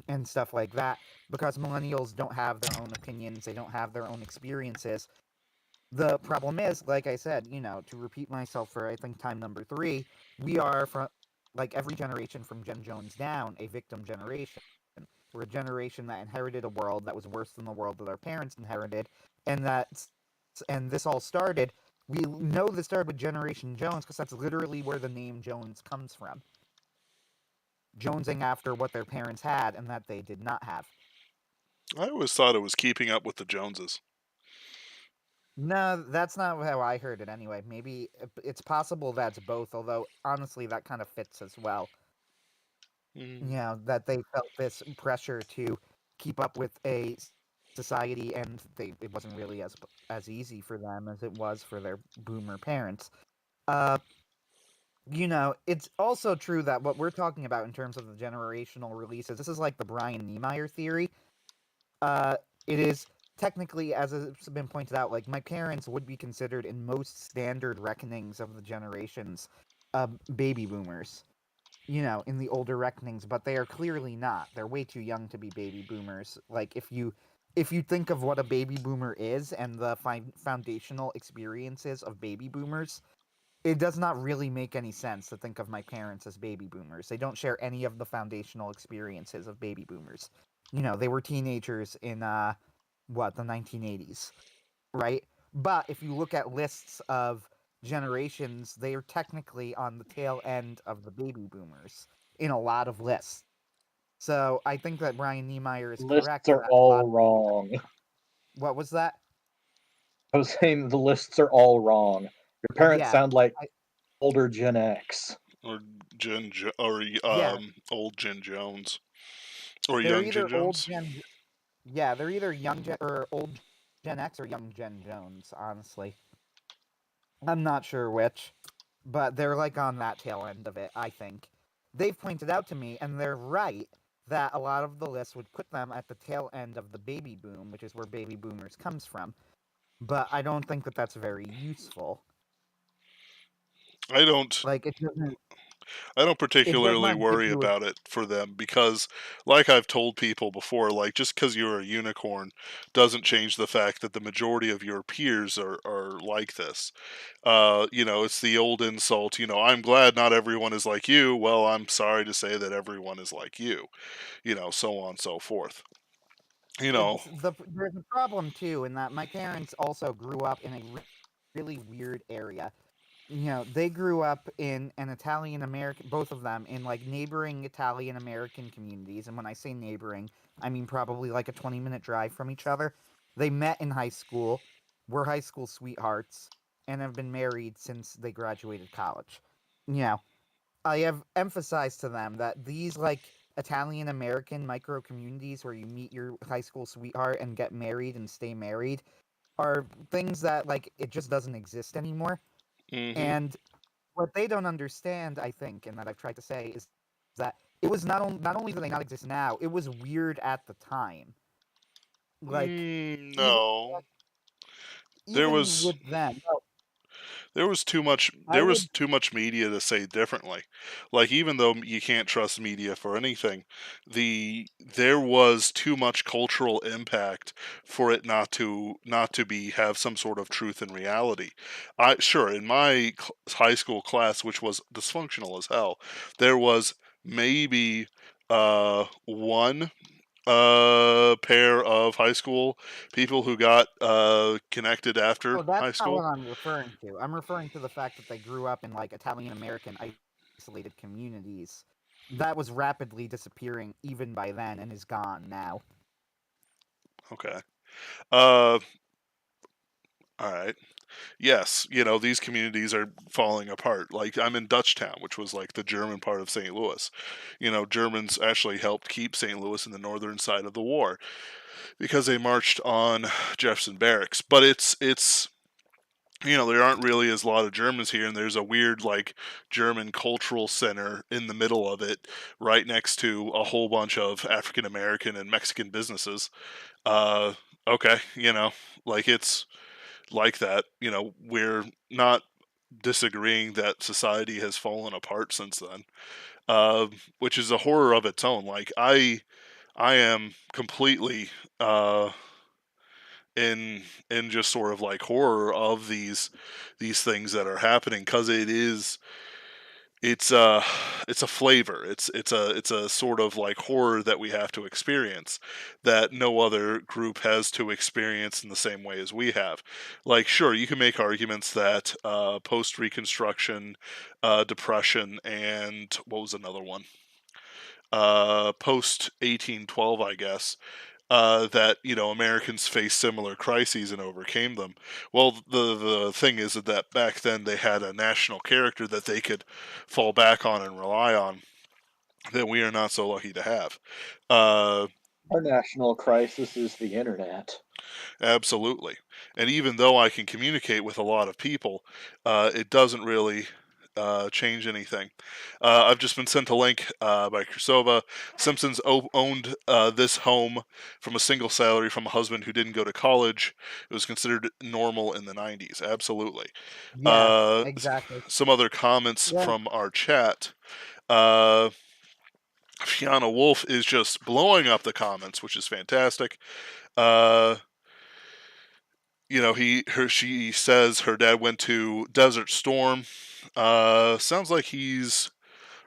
and stuff like that, because millennials don't have their own opinions, they don't have their own experiences, The problem is, like I said, to repeat myself for I think time number 3, we are from like every generation from Jen Jones down a victim generation. We're a generation that inherited a world that was worse than the world that our parents inherited, and this all started. We know this started with Generation Jones because that's literally where the name Jones comes from. Jonesing after what their parents had and that they did not have. I always thought it was keeping up with the Joneses. No, that's not how I heard it anyway. Maybe it's possible that's both, although honestly that kind of fits as well. Mm. That they felt this pressure to keep up with a society, and it wasn't really as easy for them as it was for their boomer parents. Uh, it's also true that what we're talking about in terms of the generational releases, this is like the Brian Niemeyer theory. Uh, it is technically, as it's been pointed out, like my parents would be considered in most standard reckonings of the generations, baby boomers. In the older reckonings, but they are clearly not. They're way too young to be baby boomers. Like if you think of what a baby boomer is and the foundational experiences of baby boomers, it does not really make any sense to think of my parents as baby boomers. They don't share any of the foundational experiences of baby boomers. They were teenagers in the 1980s, right? But if you look at lists of generations, they are technically on the tail end of the baby boomers in a lot of lists. So I think that Brian Niemeyer is Lists correct are that a lot. all wrong. What was that? I was saying the lists are all wrong. Your parents Yeah, sound like I, older Gen X. Or yeah. old Jen Jones. Or They're young either Jen old Jones. Gen. Yeah, they're either young Gen or old Gen X or young Gen Jones. Honestly, I'm not sure which, but they're like on that tail end of it. I think they've pointed out to me, and they're right, that a lot of the lists would put them at the tail end of the baby boom, which is where baby boomers comes from. But I don't think that that's very useful. I don't Like it doesn't. I don't It does particularly not give worry you a. about it for them because, like I've told people before, like just because you're a unicorn doesn't change the fact that the majority of your peers are like this. It's the old insult, I'm glad not everyone is like you. Well, I'm sorry to say that everyone is like you, so on and so forth. You know, There's a problem too in that my parents also grew up in a really weird area. They grew up in an Italian American, both of them, in like neighboring Italian American communities. And when I say neighboring, I mean probably like a 20-minute drive from each other. They met in high school, were high school sweethearts, and have been married since they graduated college. You know, I have emphasized to them that these like Italian American micro communities where you meet your high school sweetheart and get married and stay married are things that like it just doesn't exist anymore. hmm And what they don't understand, I think, and that I've tried to say, is that it was not only do they not exist now, it was weird at the time. Like even no, there even was with them, no, I there would. was too much media to say differently. Like even though you can't trust media for anything, there was too much cultural impact for it not to be have some sort of truth and reality. I sure in my high school class, which was dysfunctional as hell, there was maybe one pair of high school people who got connected after Oh, that's high not school. what I'm referring to. I'm referring to the fact that they grew up in like Italian American isolated communities. That was rapidly disappearing even by then and is gone now. Okay. Uh, all right. Yes, these communities are falling apart. Like I'm in Dutchtown, which was like the German part of St. Louis. Germans actually helped keep St. Louis in the northern side of the war because they marched on Jefferson Barracks. But it's there aren't really as a lot of Germans here, and there's a weird like German cultural center in the middle of it, right next to a whole bunch of African American and Mexican businesses. Uh, okay, like it's like that. We're not disagreeing that society has fallen apart since then, which is a horror of its own. Like I am completely uh, in just sort of like horror of these things that are happening, because it's a flavor. It's a sort of like horror that we have to experience, that no other group has to experience in the same way as we have. Like, sure, you can make arguments that post Reconstruction, depression, and what was another one? Post 1812, I guess. That Americans faced similar crises and overcame them. Well, the thing is that back then they had a national character that they could fall back on and rely on, that we are not so lucky to have. Uh, Our national crisis is the internet. Absolutely. And even though I can communicate with a lot of people, it doesn't really change anything. I've just been sent a link by Cirsova. Simpsons owned this home from a single salary from a husband who didn't go to college. It was considered normal in the 90s. Absolutely. Yeah, exactly. Some other comments Yeah, from our chat. Uh, Fiona Wolf is just blowing up the comments, which is fantastic. Uh, she says her dad went to Desert Storm. Sounds like he's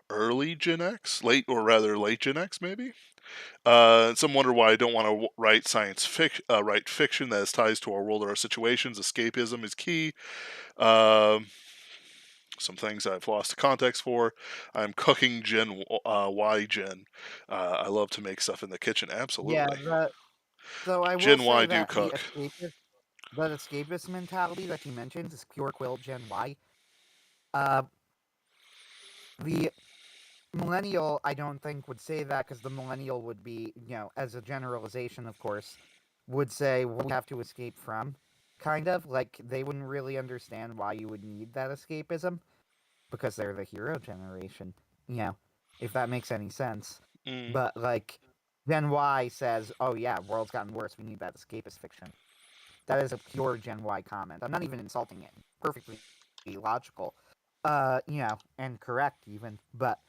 early Gen X, late Gen X, maybe. Some wonder why I don't want to write fiction that has ties to our world or our situations. Escapism is key. Um, some things I've lost the context for. I'm cooking Y Gen. I love to make stuff in the kitchen. yeah. Absolutely. So I will Gen say Y do that cook. that escapist mentality that he mentions is pure quill Gen Y. Uh, the millennial, I don't think, would say that, because the millennial would be, as a generalization, of course, would say, well, we have to escape from. Kind of. Like, they wouldn't really understand why you would need that escapism, because they're the hero generation. If that makes any sense. Mm. But, like, Gen Y says, oh yeah, world's gotten worse, we need that escapist fiction. That is a pure Gen Y comment. I'm not even insulting it. Perfectly logical. And correct even, but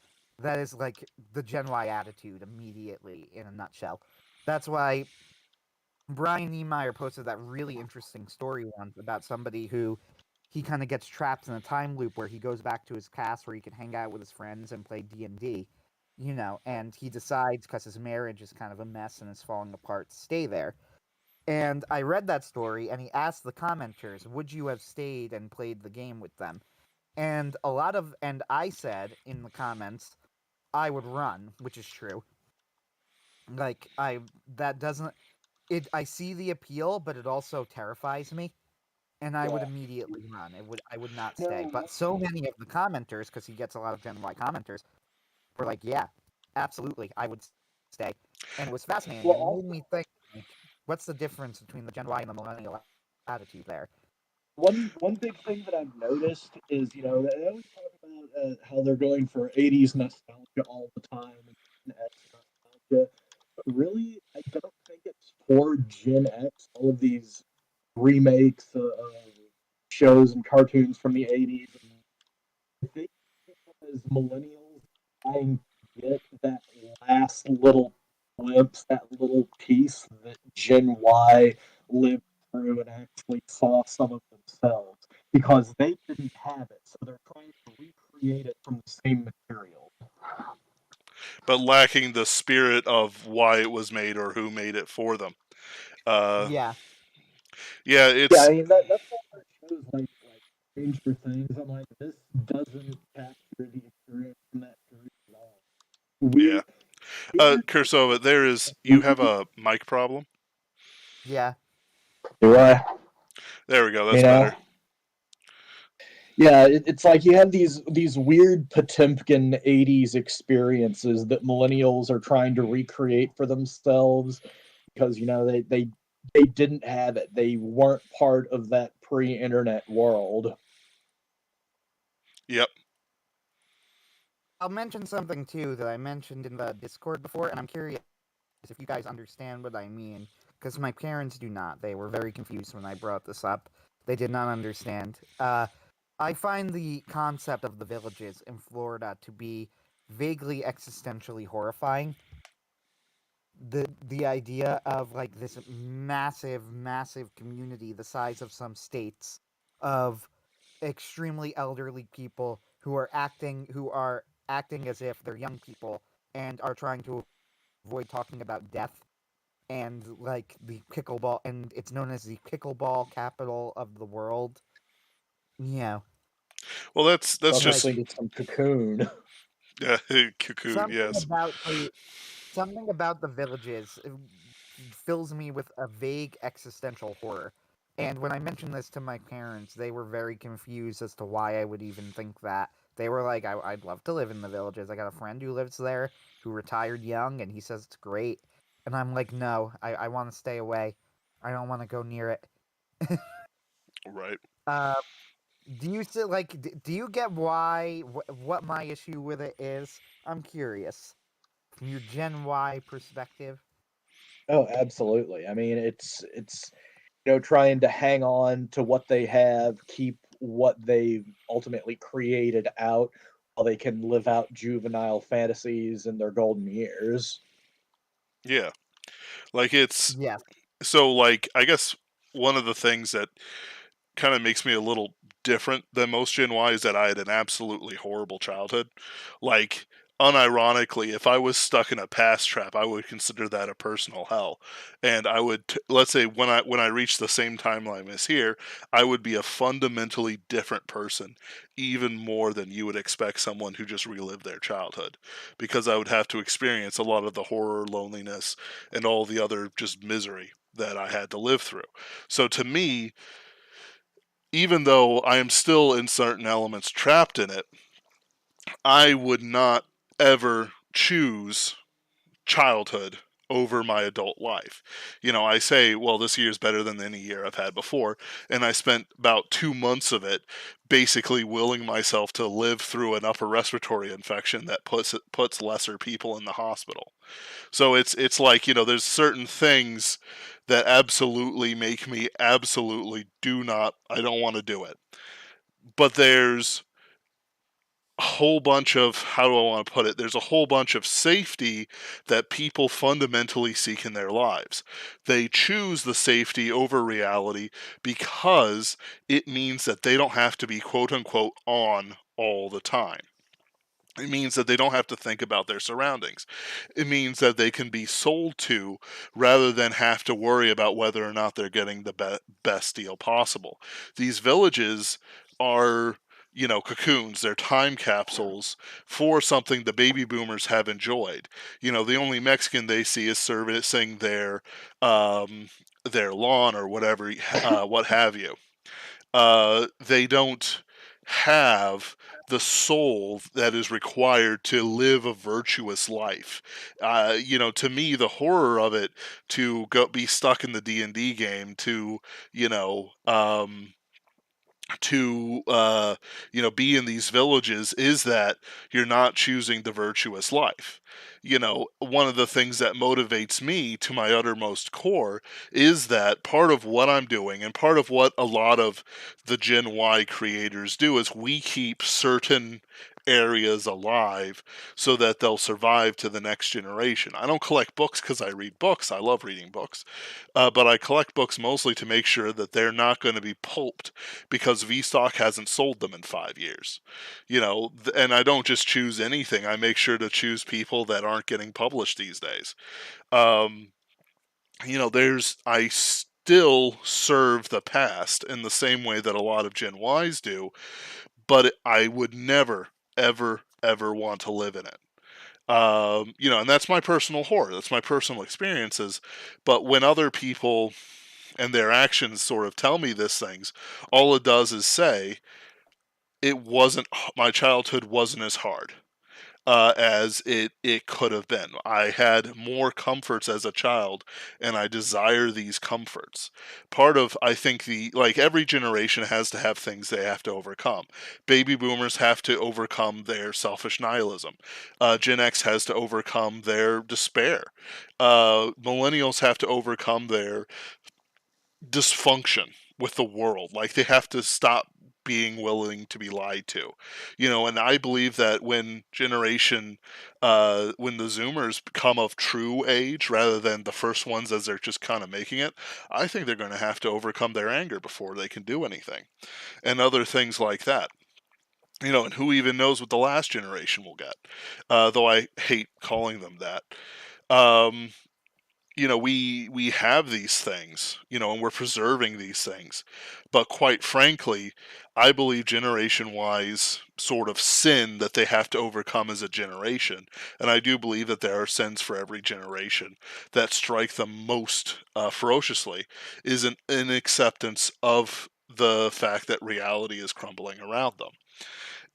that is like the Gen Y attitude immediately in a nutshell. That's why Brian Niemeyer posted that really interesting story once about somebody who he kind of gets trapped in a time loop where he goes back to his past where he can hang out with his friends and play D&D, and he decides, because his marriage is kind of a mess and is falling apart, to stay there. And I read that story, and he asked the commenters, would you have stayed and played the game with them? And I said in the comments, I would run, which is true. Like, that doesn't, I see the appeal, but it also terrifies me. And I would Yeah. immediately run. I would not stay. No, But so many of the commenters, because he gets a lot of Gen Y commenters, were like, yeah, absolutely, I would stay. And it was fascinating. well, And it made also me think, like, what's the difference between the Gen Y and the millennial attitude there? one big thing that I've noticed is they always talk about how they're going for '80s nostalgia all the time and Gen X nostalgia. But really, I don't think it's for Gen X. All of these remakes of shows and cartoons from the '80s. I think as millennials trying to get that last little glimpse, that little piece that Gen Y lived through and actually saw some of themselves because they didn't have it. So they're trying to recreate it from the same material. But lacking the spirit of why it was made or who made it for them. Uh, Yeah. yeah, Yeah, I it's mean that's why our shows like Stranger Things. I'm like, this doesn't capture the experience from that period at all. yeah. We Stranger Kursova, you have Things. a mic problem. Yeah. Do I? There we go. You That's better. know? Yeah, it's like you have these weird Potemkin '80s experiences that millennials are trying to recreate for themselves because they didn't have it. They weren't part of that pre-internet world. Yep. I'll mention something too that I mentioned in the Discord before, and I'm curious if you guys understand what I mean, because my parents do not. They were very confused when I brought this up. They did not understand. I find the concept of the villages in Florida to be vaguely existentially horrifying. the idea of like this massive community the size of some states of extremely elderly people who are acting as if they're young people and are trying to avoid talking about death and like the pickleball, and it's known as the pickleball capital of the world. Yeah, Well, that's Must have just like needed some cocoon. cocoon. something Yes. about the something about the villages fills me with a vague existential horror. And when I mentioned this to my parents, they were very confused as to why I would even think that. They were like, I'd love to live in the villages. I got a friend who lives there who retired young, and he says it's great. And I'm like, no, I want to stay away. I don't want to go near it. Right. Uh, do you still like? Do you get why what my issue with it is? I'm curious from your Gen Y perspective. Oh, absolutely. I mean, it's trying to hang on to what they have, keep what they've ultimately created out while they can live out juvenile fantasies in their golden years. Yeah. Like it's Yes. so like I guess one of the things that kind of makes me a little different than most Gen Y is that I had an absolutely horrible childhood. Like, unironically, if I was stuck in a past trap, I would consider that a personal hell. And I would, let's say, when I reach the same timeline as here, I would be a fundamentally different person, even more than you would expect someone who just relived their childhood, because I would have to experience a lot of the horror, loneliness, and all the other just misery that I had to live through. So to me, even though I am still in certain elements trapped in it, I would not ever choose childhood over my adult life. I say, well, this year is better than any year I've had before, and I spent about 2 months of it basically willing myself to live through an upper respiratory infection that puts lesser people in the hospital. So it's like, there's certain things that absolutely make me absolutely I don't want to do it. But there's a whole bunch of, how do I want to put it? There's a whole bunch of safety that people fundamentally seek in their lives. They choose the safety over reality because it means that they don't have to be quote unquote on all the time. It means that they don't have to think about their surroundings. It means that they can be sold to rather than have to worry about whether or not they're getting the best deal possible. These villages are, cocoons, they're time capsules for something the baby boomers have enjoyed. The only Mexican they see is servicing their lawn or whatever, what have you. They don't have the soul that is required to live a virtuous life. To me, the horror of it, to go be stuck in the D&D game, you know, um, to be in these villages, is that you're not choosing the virtuous life. One of the things that motivates me to my uttermost core is that part of what I'm doing, and part of what a lot of the Gen Y creators do, is we keep certain areas alive so that they'll survive to the next generation. I don't collect books because I read books. I love reading books. But I collect books mostly to make sure that they're not going to be pulped because VStock hasn't sold them in 5 years. And I don't just choose anything. I make sure to choose people that aren't getting published these days. Um, I still serve the past in the same way that a lot of Gen Ys do, but I would never, ever, ever want to live in it. And that's my personal horror. That's my personal experiences. But when other people and their actions sort of tell me these things, all it does is say it wasn't, my childhood wasn't as hard as it could have been. I had more comforts as a child, and I desire these comforts. Part of, I think, every generation has to have things they have to overcome. Baby boomers have to overcome their selfish nihilism. Gen X has to overcome their despair. Millennials have to overcome their dysfunction with the world. Like, they have to stop being willing to be lied to, and I believe that when the Zoomers become of true age rather than the first ones as they're just kind of making it, I think they're going to have to overcome their anger before they can do anything, and other things like that. And who even knows what the last generation will get? Though I hate calling them that. Um, we have these things, and we're preserving these things. But quite frankly, I believe generation wise sort of sin that they have to overcome as a generation. And I do believe that there are sins for every generation that strike them most ferociously is an acceptance of the fact that reality is crumbling around them.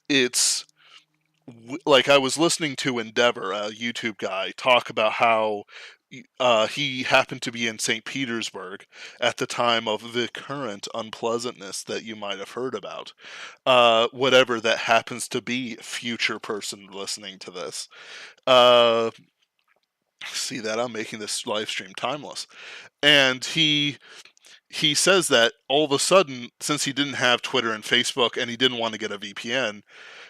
It's like I was listening to Endeavor, a YouTube guy, talk about how he happened to be in St. Petersburg at the time of the current unpleasantness that you might have heard about. Whatever that happens to be, future person listening to this. Uh, See that I'm making this live stream timeless. And he says that all of a sudden, since he didn't have Twitter and Facebook and he didn't want to get a VPN,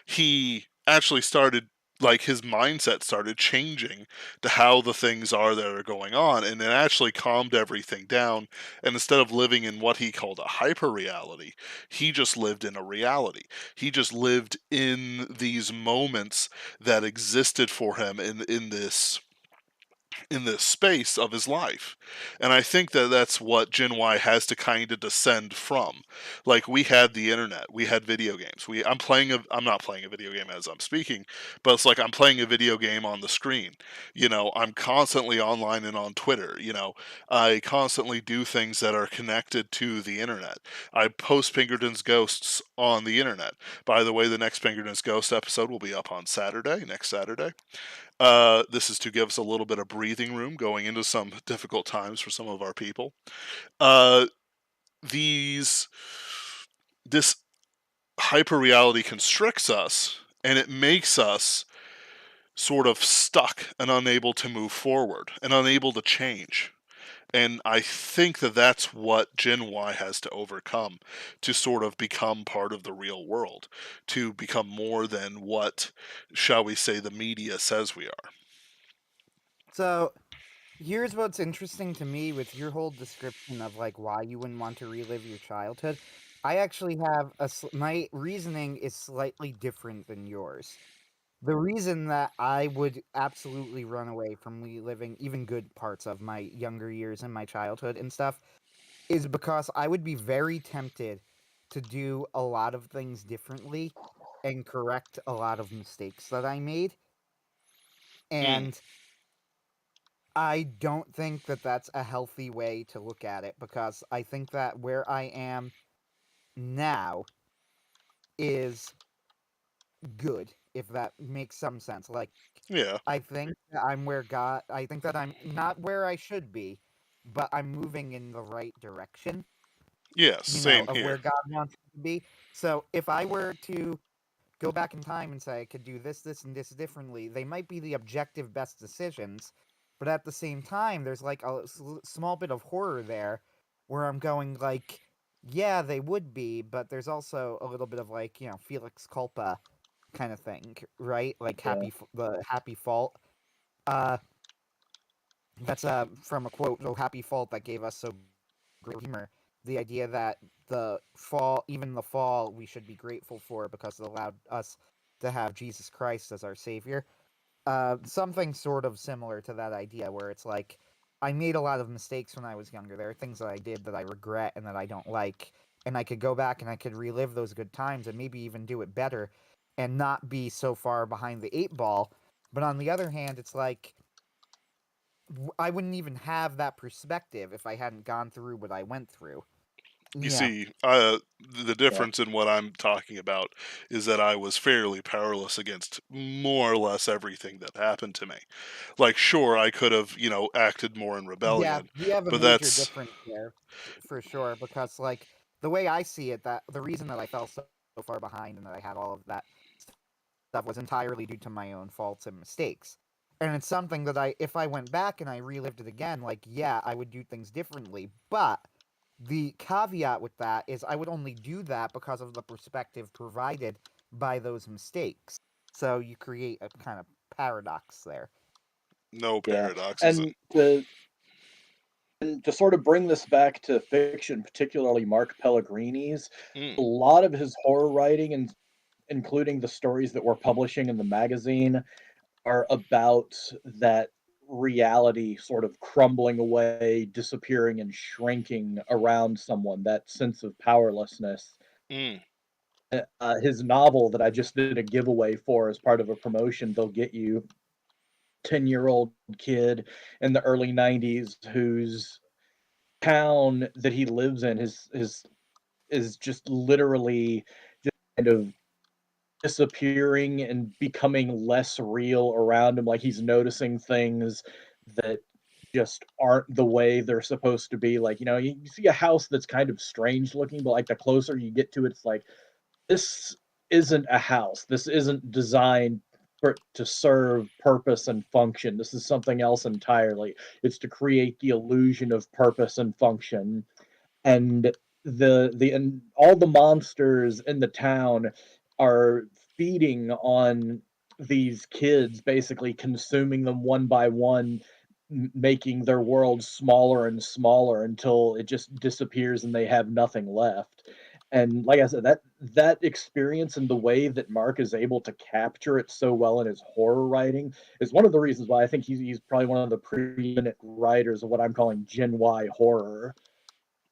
he actually started, like, his mindset started changing to how the things are that are going on, and it actually calmed everything down. And instead of living in what he called a hyper reality, he just lived in a reality. He just lived in these moments that existed for him in this space of his life. And I think that that's what Gen Y has to kind of descend from. Like, we had the internet, we had video games. I'm not playing a video game as I'm speaking, but it's like I'm playing a video game on the screen. I'm constantly online and on Twitter. I constantly do things that are connected to the internet. I post Pinkerton's Ghosts on the internet. By the way, the next Pinkerton's Ghost episode will be up on next Saturday. This is to give us a little bit of breathing room going into some difficult times for some of our people. Uh, these this hyper reality constricts us, and it makes us sort of stuck and unable to move forward and unable to change. And I think that that's what Gen Y has to overcome to sort of become part of the real world, to become more than what, shall we say, the media says we are. So here's what's interesting to me with your whole description of like why you wouldn't want to relive your childhood. I actually have my reasoning is slightly different than yours. The reason that I would absolutely run away from reliving even good parts of my younger years and my childhood and stuff is because I would be very tempted to do a lot of things differently and correct a lot of mistakes that I made. Mm, And I don't think that that's a healthy way to look at it because I think that where I am now is good, if that makes some sense. Like, yeah. I think that I think that I'm not where I should be, but I'm moving in the right direction, Yes, same of here. where God wants me to be. So if I were to go back in time and say I could do this, this, and this differently, they might be the objective best decisions, but at the same time, there's like a small bit of horror there where I'm going like, yeah, they would be, but there's also a little bit of like, Felix culpa kind of thing, right? Like Yeah. the happy fault. Uh, that's from a quote, "Oh, happy fault that gave us so great humor." The idea that even the fall, we should be grateful for because it allowed us to have Jesus Christ as our savior. Something sort of similar to that idea, where it's like, I made a lot of mistakes when I was younger. There are things that I did that I regret and that I don't like, and I could go back and I could relive those good times and maybe even do it better, and not be so far behind the eight ball. But on the other hand, it's like I wouldn't even have that perspective if I hadn't gone through what I went through. You Yeah. see, the Yeah. difference in what I'm talking about is that I was fairly powerless against more or less everything that happened to me. Like, sure, I could have, acted more in Yeah, rebellion, we have a but major that's, difference there for sure because like the way I see it, that the reason that I fell so far behind and that I had all of that stuff was entirely due to my own faults and mistakes. And it's something that if I went back and I relived it again, like, yeah, I would do things differently, but The caveat with that is I would only do that because of the perspective provided by those mistakes. So you create a kind of paradox there. No Yeah, paradoxes. and to sort of bring this back to fiction, particularly Mark Pellegrini's, Mm, a lot of his horror writing, and including the stories that we're publishing in the magazine, are about that reality sort of crumbling away, disappearing, and shrinking around someone, that sense of powerlessness. mm, His novel that I just did a giveaway for as part of a promotion, They'll Get You, 10-year-old kid in the early 90s whose town that he lives in is just literally just kind of disappearing and becoming less real around him. Like he's noticing things that just aren't the way they're supposed to be. Like, you see a house that's kind of strange looking, but like the closer you get to it, it's like, this isn't a house. This isn't designed to serve purpose and function. This is something else entirely. It's to create the illusion of purpose and function. And and all the monsters in the town are feeding on these kids, basically consuming them one by one, making their world smaller and smaller until it just disappears and they have nothing left. And like I said, that experience and the way that Mark is able to capture it so well in his horror writing is one of the reasons why I think he's probably one of the preeminent writers of what I'm calling Gen Y horror.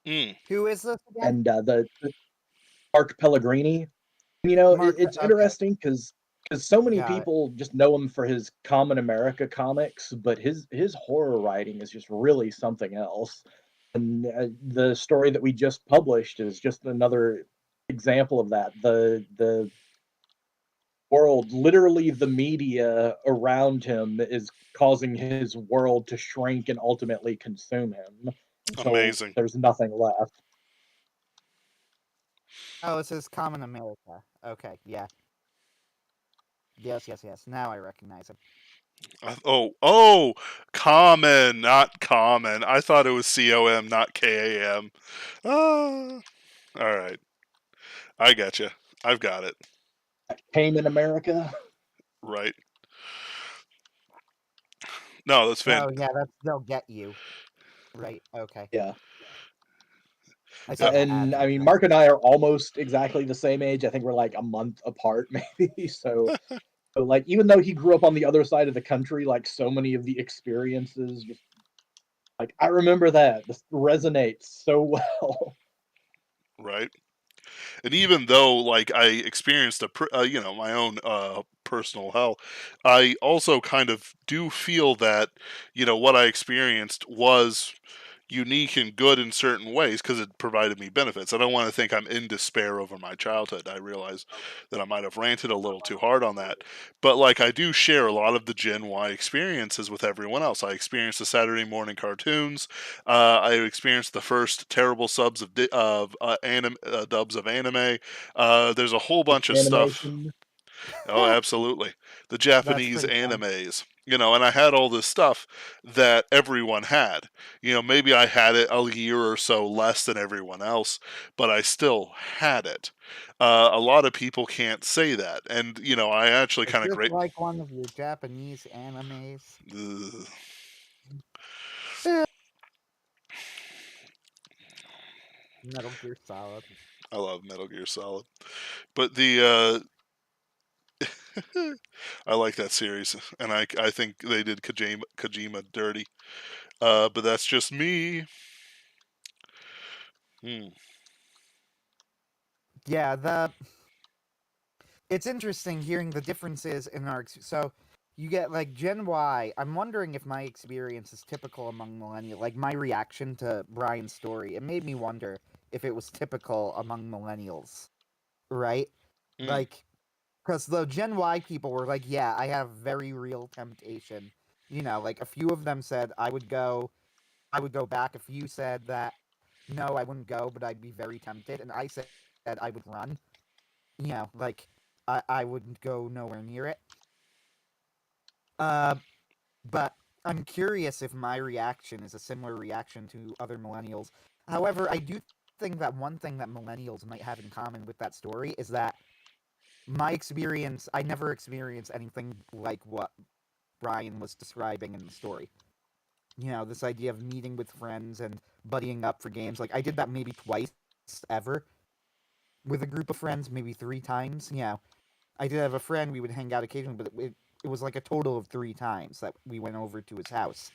mm. Who is this again? And the Mark Pellegrini. Mark. It's Okay, interesting because so many got it. people just know him for his Common America comics, but his horror writing is just really something else. And the story that we just published is just another example of that. The world, literally the media around him, is causing his world to shrink and ultimately consume him until Amazing. there's nothing left. Oh, it says Common America. Okay, yeah. Yes, yes, yes. Now I recognize him. Oh, common, not common. I thought it was COM, not KAM. Ah, all right. I got you. I've got it. Came in America. Right. No, that's fan. Oh, yeah, that's They'll Get You. Right, okay. Yeah. I Yep. saw the And ads I in mean, print. Mark and I are almost exactly the same age. I think we're like a month apart, maybe. So like, even though he grew up on the other side of the country, like so many of the experiences, just like I remember that this resonates so well. Right. And even though like I experienced my own personal hell, I also kind of do feel that what I experienced was unique and good in certain ways because it provided me benefits. I don't want to think I'm in despair over my childhood. I realize that I might have ranted a little too hard on that, but like I do share a lot of the Gen Y experiences with everyone else. I experienced the Saturday morning cartoons. I experienced the first terrible subs dubs of anime. There's a whole bunch of stuff. Animation. Oh, absolutely. The That's Japanese pretty fun. animes. And I had all this stuff that everyone had. Maybe I had it a year or so less than everyone else, but I still had it. A lot of people can't say that. And, I actually It's kind of just great. like one of your Japanese animes. Ugh, Eh, Metal Gear Solid. I love Metal Gear Solid. But I like that series, and I think they did Kojima dirty. But that's just me. Hmm. Yeah, it's interesting hearing the differences in so you get like Gen Y. I'm wondering if my experience is typical among millennials. Like my reaction to Brian's story, it made me wonder if it was typical among millennials, right? Hmm. Like, because the Gen Y people were like, yeah, I have very real temptation. Like a few of them said I would go back. A few said that no, I wouldn't go, but I'd be very tempted, and I said I would run. Like I wouldn't go nowhere near it. Uh, but I'm curious if my reaction is a similar reaction to other millennials. However, I do think that one thing that millennials might have in common with that story is that my experience, I never experienced anything like what Brian was describing in the story. You know, this idea of meeting with friends and buddying up for games. Like, I did that maybe twice ever with a group of friends, maybe 3 times. You know, I did have a friend, we would hang out occasionally, but it was like a total of 3 times that we went over to his house.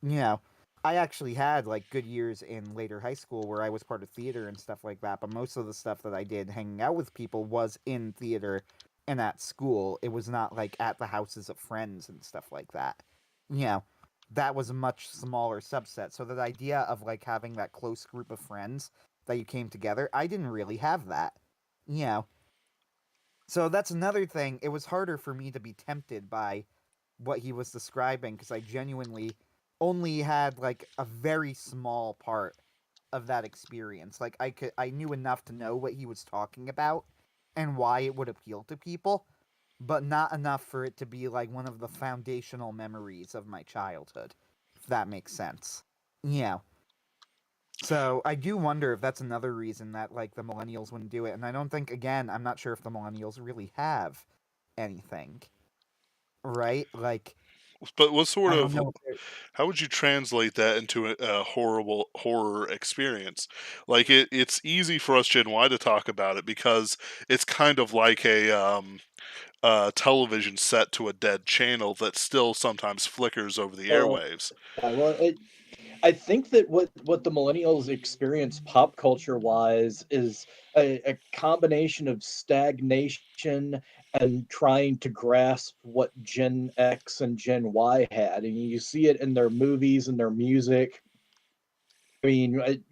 You know, I actually had like good years in later high school where I was part of theater and stuff like that, but most of the stuff that I did hanging out with people was in theater and at school. It was not like at the houses of friends and stuff like that. You know, that was a much smaller subset. So that idea of like having that close group of friends that you came together, I didn't really have that. You know, so that's another thing. It was harder for me to be tempted by what he was describing because I genuinely only had like a very small part of that experience. Like I knew enough to know what he was talking about and why it would appeal to people, but not enough for it to be like one of the foundational memories of my childhood, if that makes sense. Yeah. So I do wonder if that's another reason that like the millennials wouldn't do it. And I don't think again, I'm not sure if the millennials really have anything, right? Like But what sort I don't of know if they're how would you translate that into a horrible horror experience? Like it's easy for us Gen Y to talk about it because it's kind of like a television set to a dead channel that still sometimes flickers over the Uh, airwaves. well, I think that what the millennials experience pop culture wise is a combination of stagnation and trying to grasp what Gen X and Gen Y had, and you see it in their movies and their music. I mean,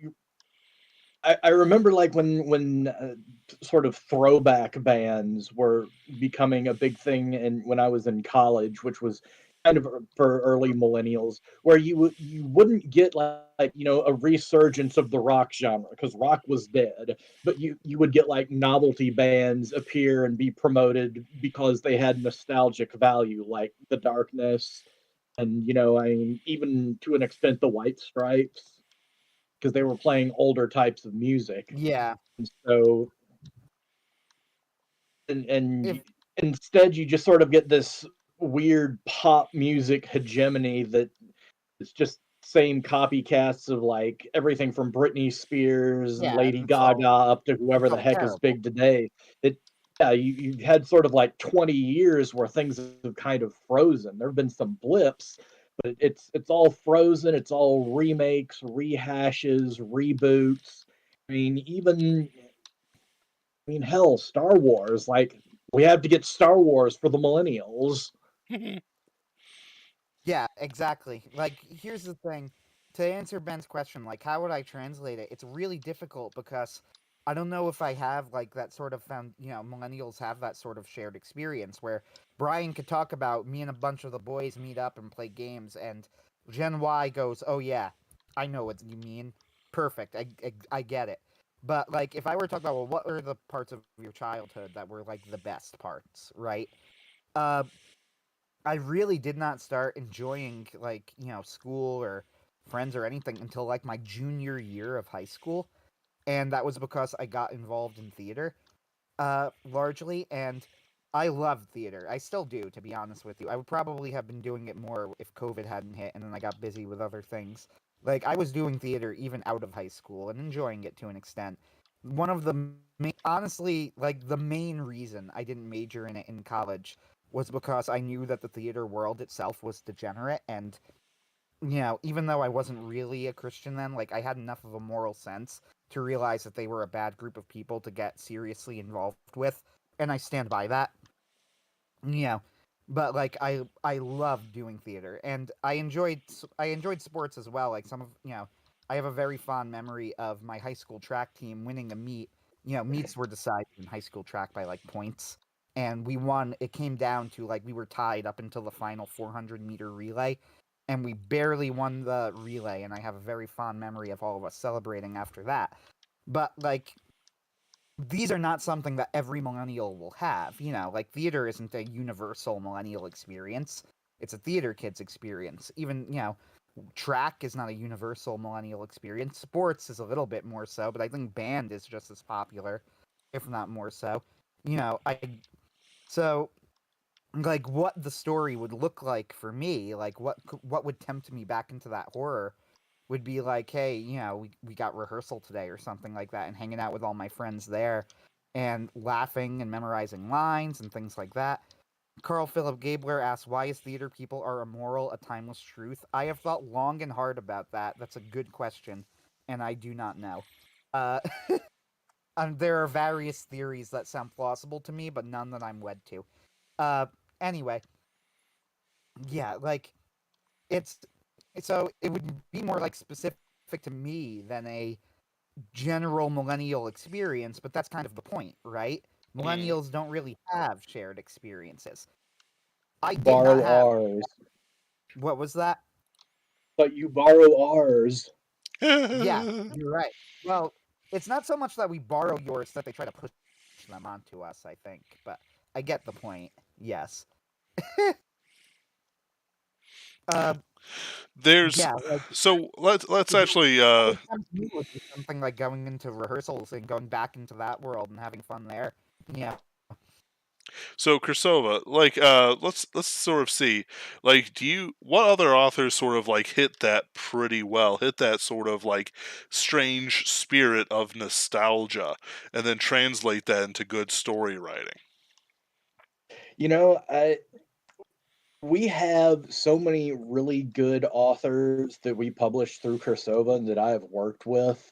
I remember like when sort of throwback bands were becoming a big thing, and when I was in college, which was kind of for early millennials, where you wouldn't get like a resurgence of the rock genre because rock was dead, but you would get like novelty bands appear and be promoted because they had nostalgic value, like The Darkness, and I mean even to an extent the White Stripes because they were playing older types of music. yeah. And so, and If instead, you just sort of get this weird pop music hegemony that it's just same copycats of like everything from Britney Spears and yeah, Lady and it's Gaga up to it's whoever the all heck is terrible. big today. It Yeah, you've had sort of like 20 years where things have kind of frozen. There have been some blips, but it's all frozen. It's all remakes, rehashes, reboots. I mean, hell, Star Wars. Like, we have to get Star Wars for the millennials. Yeah, exactly. Like, here's the thing. To answer Ben's question, like, how would I translate it? It's really difficult because I don't know if I have, like, that sort of millennials have that sort of shared experience where Brian could talk about me and a bunch of the boys meet up and play games, and Gen Y goes, oh, yeah, I know what you mean. Perfect. I get it. But, like, if I were to talk about, well, what are the parts of your childhood that were, like, the best parts, right? Uh, I really did not start enjoying school or friends or anything until like my junior year of high school, and that was because I got involved in theater, largely, and I loved theater. I still do, to be honest with you. I would probably have been doing it more if COVID hadn't hit, and then I got busy with other things. Like I was doing theater even out of high school and enjoying it to an extent. One of the honestly, like the main reason I didn't major in it in college was because I knew that the theater world itself was degenerate and even though I wasn't really a Christian then, like I had enough of a moral sense to realize that they were a bad group of people to get seriously involved with, and I stand by that. Yeah, but like I loved doing theater, and I enjoyed sports as well. Like some of I have a very fond memory of my high school track team winning a meet. Meets were decided in high school track by like points, and we won. It came down to like we were tied up until the final 400-meter relay, and we barely won the relay. And I have a very fond memory of all of us celebrating after that. But like these are not something that every millennial will have. Like theater isn't a universal millennial experience. It's a theater kid's experience. Even, track is not a universal millennial experience. Sports is a little bit more so, but I think band is just as popular, if not more so. You know, so like what the story would look like for me, like what would tempt me back into that horror would be like, hey, we got rehearsal today or something like that, and hanging out with all my friends there and laughing and memorizing lines and things like that. Carl Philip Gabler asks, why is theater people are immoral a timeless truth? I have thought long and hard about that. That's a good question, and I do not know. Uh, there are various theories that sound plausible to me, but none that I'm wed to. Uh, anyway, yeah, like, it's so it would be more like specific to me than a general millennial experience, but that's kind of the point, right? Mm. Millennials don't really have shared experiences. I did not Borrow have. ours, What was that? but you borrow ours. Yeah, you're right. Well, it's not so much that we borrow yours that they try to push them onto us, I think, but I get the point. Yes. uh, There's yeah, like so let's what actually would tempt me would be something like going into rehearsals and going back into that world and having fun there. Yeah. so Cirsova, like let's sort of see, like, do you, what other authors sort of like hit that pretty well, hit that sort of like strange spirit of nostalgia and then translate that into good story writing? You know, we have so many really good authors that we publish through Cirsova and that I have worked with,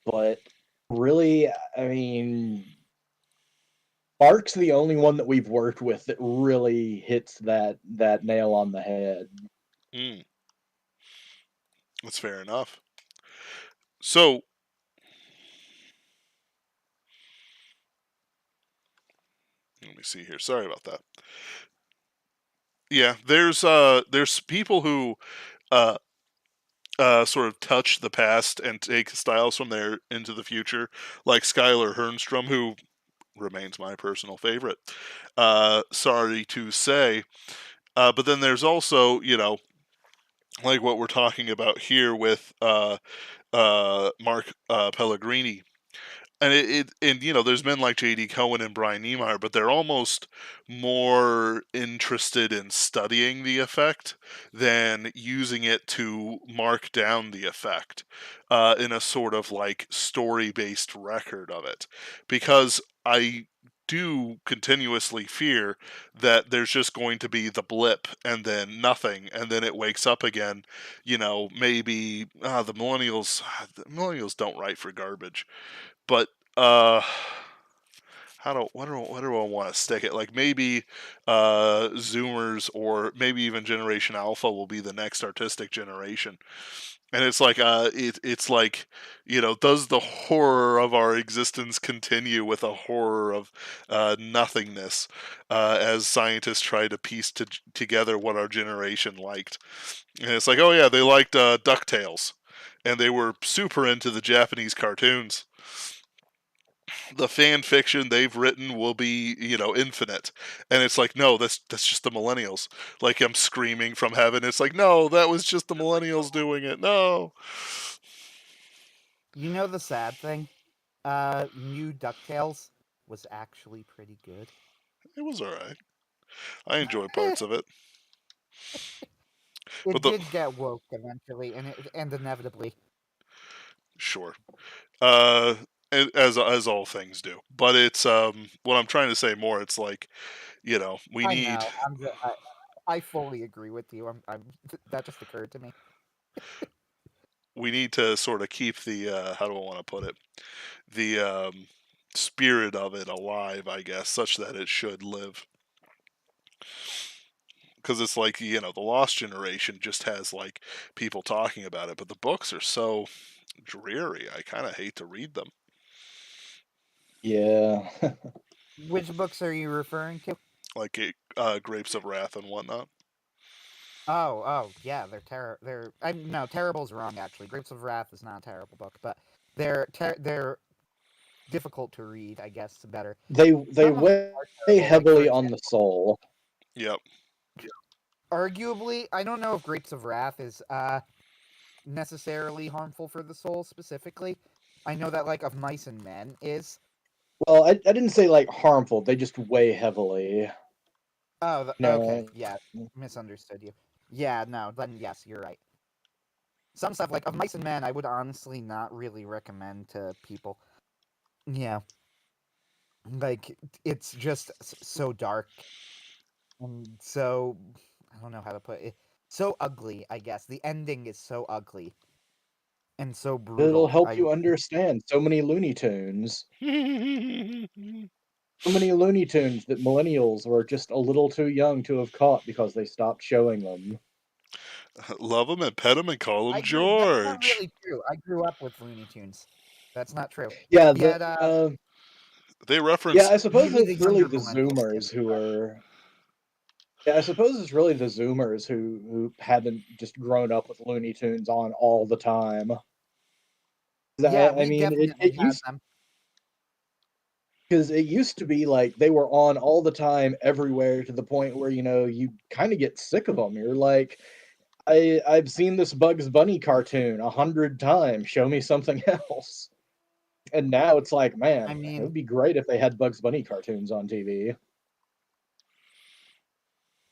but really, I mean, Bark's the only one that we've worked with that really hits that nail on the head. Mm, that's fair enough. So let me see here. Sorry about that. Yeah, there's people who uh sort of touch the past and take styles from there into the future, like Skylar Hernstrom, who remains my personal favorite. Sorry to say, but then there's also, like what we're talking about here with Mark Pellegrini, and and there's men like J.D. Cohen and Brian Niemeyer, but they're almost more interested in studying the effect than using it to mark down the effect in a sort of like story based record of it, because I do continuously fear that there's just going to be the blip and then nothing and then it wakes up again. Maybe the millennials don't write for garbage, but uh what do I want to stick it? Like maybe Zoomers or maybe even Generation Alpha will be the next artistic generation. And it's like it's like, does the horror of our existence continue with a horror of nothingness as scientists try to piece together what our generation liked? And it's like, oh yeah, they liked DuckTales, and they were super into the Japanese cartoons. The fan fiction they've written will be, infinite. And it's like, no, that's just the millennials. Like, I'm screaming from heaven. It's like, no, that was just the millennials doing it. No. You know the sad thing? New DuckTales was actually pretty good. It was all right. I enjoyed parts of it. But It the did get woke eventually, and inevitably. sure. Uh as all things do. But it's what I'm trying to say more, it's like, we I need know. I fully agree with you. That just occurred to me. we need to sort of keep the how do I want to put it? The spirit of it alive, I guess, such that it should live. Because it's like, the Lost Generation just has like people talking about it, but the books are so dreary. I kind of hate to read them. Yeah. Which books are you referring to? Like Grapes of Wrath and whatnot. Oh, yeah, they're no, terrible's wrong actually. Grapes of Wrath is not a terrible book, but they're difficult to read, I guess, better. They Some of them weigh are terrible, like heavily for on the example, soul. Yep. arguably, I don't know if Grapes of Wrath is necessarily harmful for the soul specifically. I know that like Of Mice and Men is. Well, I didn't say like harmful. They just weigh heavily. Oh, okay, No. yeah, misunderstood you. Yeah, no, then yes, you're right. Some stuff like Of Mice and Men, I would honestly not really recommend to people. Yeah, like it's just so dark and so I don't know how to put it. So ugly, I guess. The ending is so ugly and so It'll brutal. help you understand so many Looney Tunes. So many Looney Tunes that millennials were just a little too young to have caught because they stopped showing them. Love him and pet him and call him That's not George. really true. I grew up with Looney Tunes. That's not true. Yeah, Yet, They yeah, reference. I suppose maybe the it's really younger the millennials get Zoomers who it. are. Yeah, I suppose it's really the Zoomers who haven't just grown up with Looney Tunes on all the time. 'Cause Yeah, I we mean, definitely had them. it used to be like they were on all the time, everywhere, to the point where you kind of get sick of them. You're like, I've seen this Bugs Bunny cartoon 100 times. Show me something else. And now it's like, I man, it mean, would be great if they had Bugs Bunny cartoons on TV.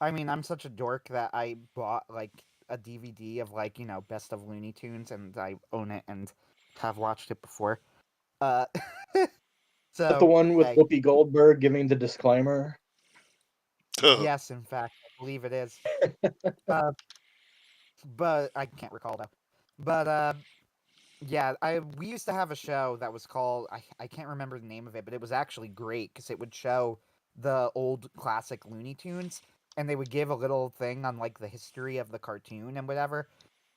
I'm such a dork that I bought like a DVD of like Best of Looney Tunes, and I own it and have watched it before. Uh, But the so one with hey, Whoopi Goldberg giving the disclaimer. yes, in fact, I believe it is. Uh, but I can't recall though. But yeah, we used to have a show that was called I can't remember the name of it, but it was actually great because it would show the old classic Looney Tunes, and they would give a little thing on like the history of the cartoon and whatever.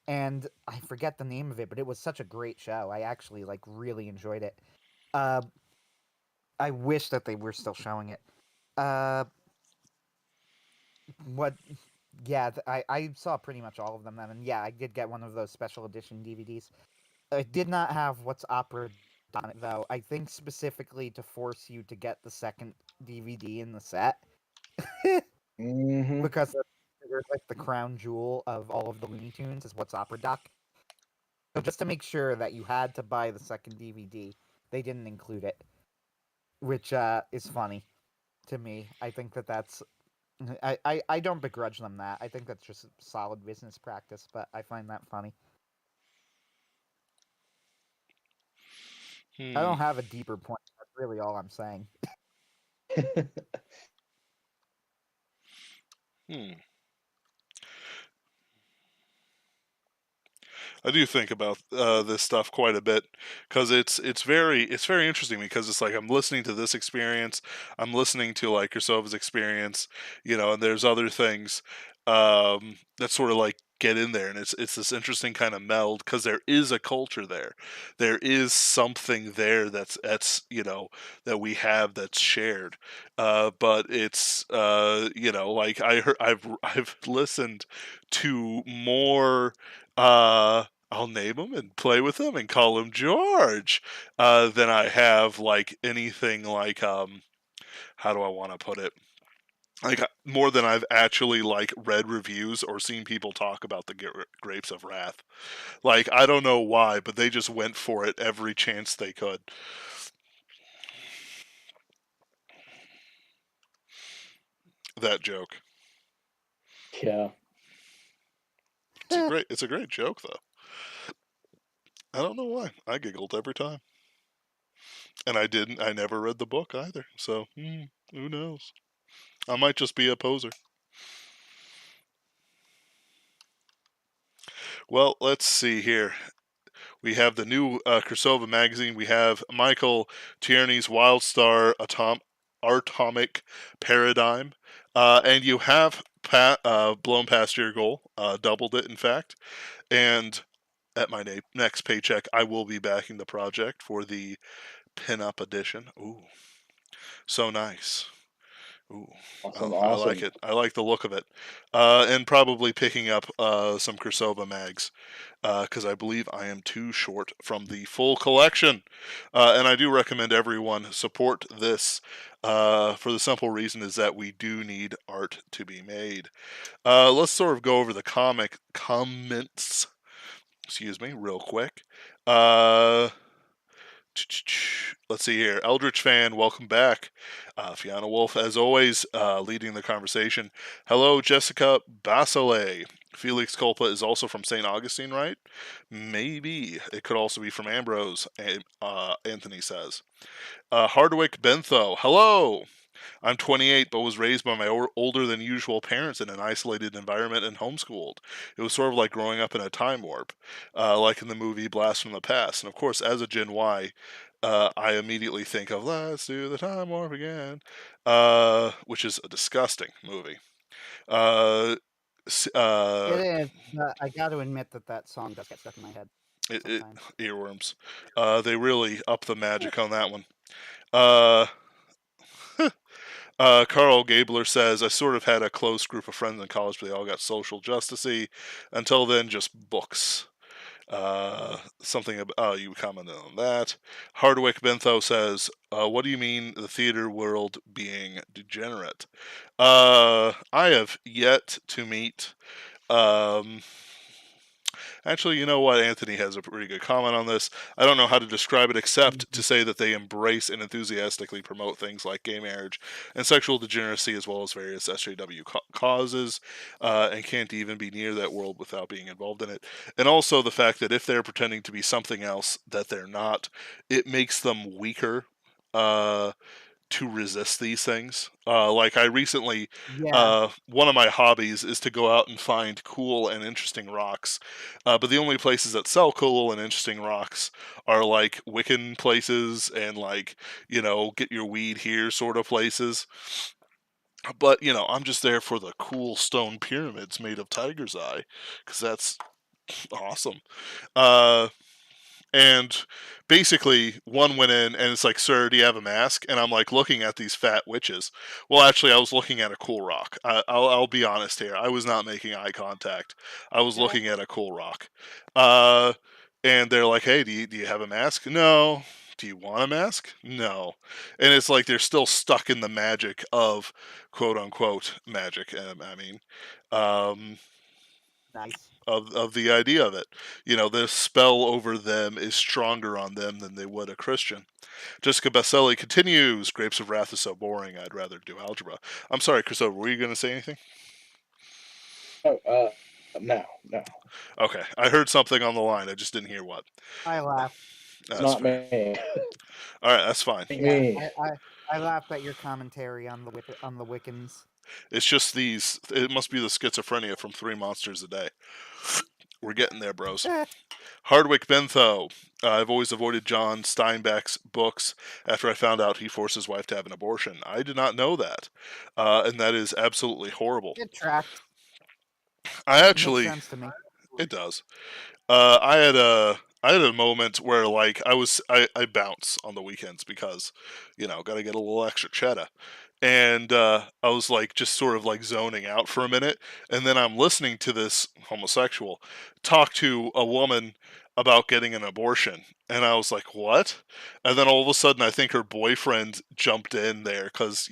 And I forget the name of it, but it was such a great show. I actually like really enjoyed it. Uh, I wish that they were still showing it. Uh, what? Yeah, I saw pretty much all of them then, and yeah, I did get one of those special edition DVDs. It did not have What's Opera on it though. I think specifically to force you to get the second DVD in the set Hmm. because there's like the crown jewel of all of the Looney Tunes is What's Opera Doc. So just to make sure that you had to buy the second DVD, they didn't include it, which is funny to me. I think that's I don't begrudge them that. I think that's just solid business practice, but I find that funny. I Hmm. don't have a deeper point. That's really all I'm saying. Hmm. I do think about this stuff quite a bit because it's very interesting because it's like I'm listening to this experience, I'm listening to like Cirsova's experience, and there's other things that sort of like get in there, and it's this interesting kind of meld because there is a culture there, there is something there that's that we have that's shared, but it's like I've listened to more. I'll name him and play with him and call him George, than I have like anything like how do I want to put it? Like more than I've actually like read reviews or seen people talk about the Grapes of Wrath. Like I don't know why, but they just went for it every chance they could. That joke. Yeah. It's a great joke though. I don't know why. I giggled every time. And I never read the book either. So, who knows? I might just be a poser. Well, let's see here. We have the new Cirsova magazine. We have Michael Tierney's Wildstar Atomic Paradigm. And you have blown past your goal, doubled it, in fact. And at my next paycheck, I will be backing the project for the pinup edition. Ooh, so nice. Ooh, Awesome, I like awesome. it. I like the look of it, and probably picking up some Cirsova mags, because I believe I am too short from the full collection. And I do recommend everyone support this, for the simple reason is that we do need art to be made. Let's sort of go over the comic comments. Excuse me, real quick. Uh, Let's see here. Eldritch fan, welcome back. Fiona Wolf, as always, leading the conversation. Hello, Jessica Basile. Felix Culpa is also from St. Augustine, right? Maybe. It could also be from Ambrose, Anthony says. Hardwick Bentho, hello. I'm 28, but was raised by my older than usual parents in an isolated environment and homeschooled. It was sort of like growing up in a time warp, like in the movie Blast from the Past. And of course, as a Gen Y, I immediately think of "Let's Do the Time Warp Again," which is a disgusting movie. Uh, It is, but I got to admit that song does get stuck in my head sometimes. earworms. They really up the magic on that one. Uh, Carl Gabler says, I sort of had a close group of friends in college, but they all got social justicey. Until then, just books. Something about, oh, you commented on that. Hardwick Bentho says, what do you mean the theater world being degenerate? I have yet to meet, um, actually, you know what? Anthony has a pretty good comment on this. I don't know how to describe it except to say that they embrace and enthusiastically promote things like gay marriage and sexual degeneracy, as well as various SJW causes, and can't even be near that world without being involved in it. And also the fact that if they're pretending to be something else that they're not, it makes them weaker. To resist these things. Like I recently, Yeah, one of my hobbies is to go out and find cool and interesting rocks. But the only places that sell cool and interesting rocks are like Wiccan places and like, get your weed here sort of places. But, I'm just there for the cool stone pyramids made of tiger's eye because that's awesome. Uh, and basically, one went in and it's like, "Sir, do you have a mask?" And I'm like looking at these fat witches. Well, actually, I was looking at a cool rock. I'll be honest here. I was not making eye contact. I was yeah. looking at a cool rock. Uh, and they're like, "Hey, do you have a mask?" No. Do you want a mask? No. And it's like they're still stuck in the magic of quote unquote magic. I mean, um, Nice. of the idea of it. The spell over them is stronger on them than they would a Christian. Jessica Baselli continues. Grapes of Wrath is so boring. I'd rather do algebra. I'm sorry, Christopher. Were you going to say anything? Oh, no, no, Okay, I heard something on the line. I just didn't hear what. I laughed. it's That's not fair. me. All right, that's fine. Ain't Yeah, me. I laughed at your commentary on the Wiccans. It's just these. It must be the schizophrenia from Three Monsters a Day. We're getting there, bros. Hardwick Bentho. I've always avoided John Steinbeck's books after I found out he forced his wife to have an abortion. I did not know that. And that is absolutely horrible. It tracks. I It makes actually, sense to me. it does. I had a moment where like I bounce on the weekends because, gotta get a little extra cheddar. And I was like just sort of like zoning out for a minute, and then I'm listening to this homosexual talk to a woman about getting an abortion, and I was like, "What?" And then all of a sudden, I think her boyfriend jumped in there because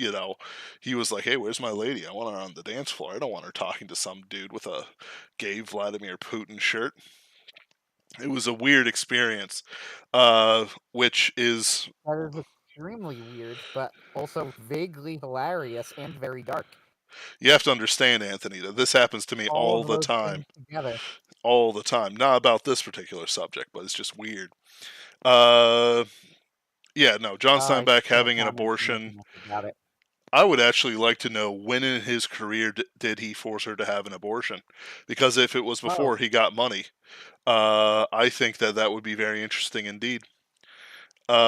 he was like, "Hey, where's my lady? I want her on the dance floor. I don't want her talking to some dude with a gay Vladimir Putin shirt." It was a weird experience, which is That is extremely weird, but also vaguely hilarious and very dark. you have to understand, Anthony, that this happens to me All all of the those time. things together. All the time. Not about this particular subject, but it's just weird. Uh, yeah, no, John I Steinbeck can't having an comment abortion. anything else about it. I would actually like to know when in his career did he force her to have an abortion? Because if it was Oh, before he got money, I think that would be very interesting indeed.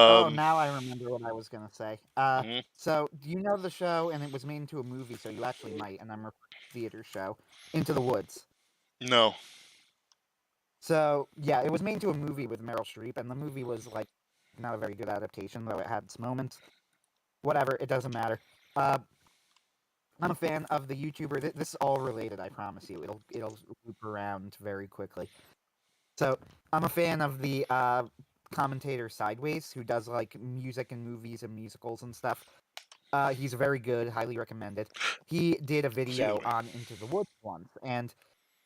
oh, Um, now I remember what I was gonna say. mhm. So do you know the show? And it was made into a movie, so you actually might. And I'm referring to the theater show, Into the Woods. No. So yeah, it was made into a movie with Meryl Streep, and the movie was like not a very good adaptation, though it had its moments. Whatever, it doesn't matter. Uh, I'm a fan of the YouTuber. This is all related, I promise you. It'll loop around very quickly. So I'm a fan of the commentator Sideways, who does like music and movies and musicals and stuff. He's very good, highly recommended. He did a Excuse video me. on Into the Woods once, and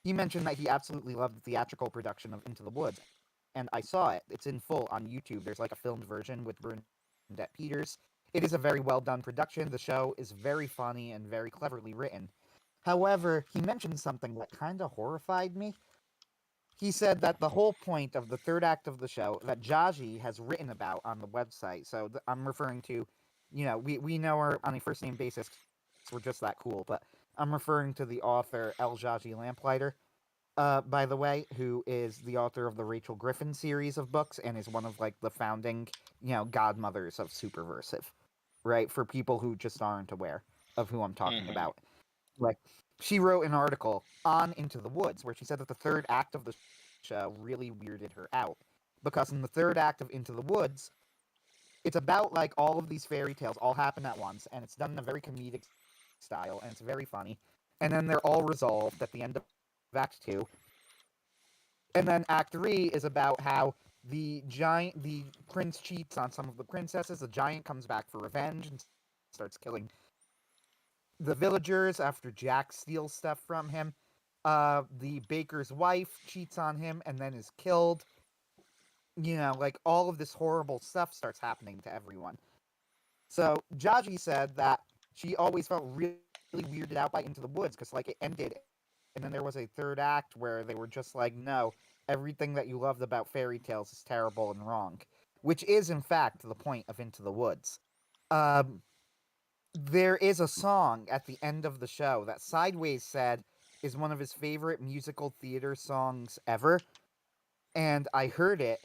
he mentioned that he absolutely loved the theatrical production of Into the Woods. And I saw it. It's in full on YouTube. There's like a filmed version with Bernadette Peters. It is a very well done production. The show is very funny and very cleverly written. However, he mentioned something that kind of horrified me. He said that the whole point of the third act of the show that Jaji has written about on the website. So I'm referring to, we know her on a first name basis. We're just that cool. But I'm referring to the author El Jaji Lamplighter, by the way, who is the author of the Rachel Griffin series of books and is one of like the founding, godmothers of Superversive, right? For people who just aren't aware of who I'm talking Mm-hmm. about. Like, she wrote an article on Into the Woods where she said that the third act of the show really weirded her out. Because in the third act of Into the Woods, it's about like all of these fairy tales all happen at once, and it's done in a very comedic style, and it's very funny. And then they're all resolved at the end of Act 2. And then Act 3 is about how the prince cheats on some of the princesses. The giant comes back for revenge and starts killing the villagers after Jack steals stuff from him. The baker's wife cheats on him and then is killed. Like all of this horrible stuff starts happening to everyone. So Jaji said that she always felt really weirded out by Into the Woods because like it ended, and then there was a third act where they were just like, no, everything that you loved about fairy tales is terrible and wrong, which is in fact the point of Into the Woods. Um, there is a song at the end of the show that Sideways said is one of his favorite musical theater songs ever, and I heard it,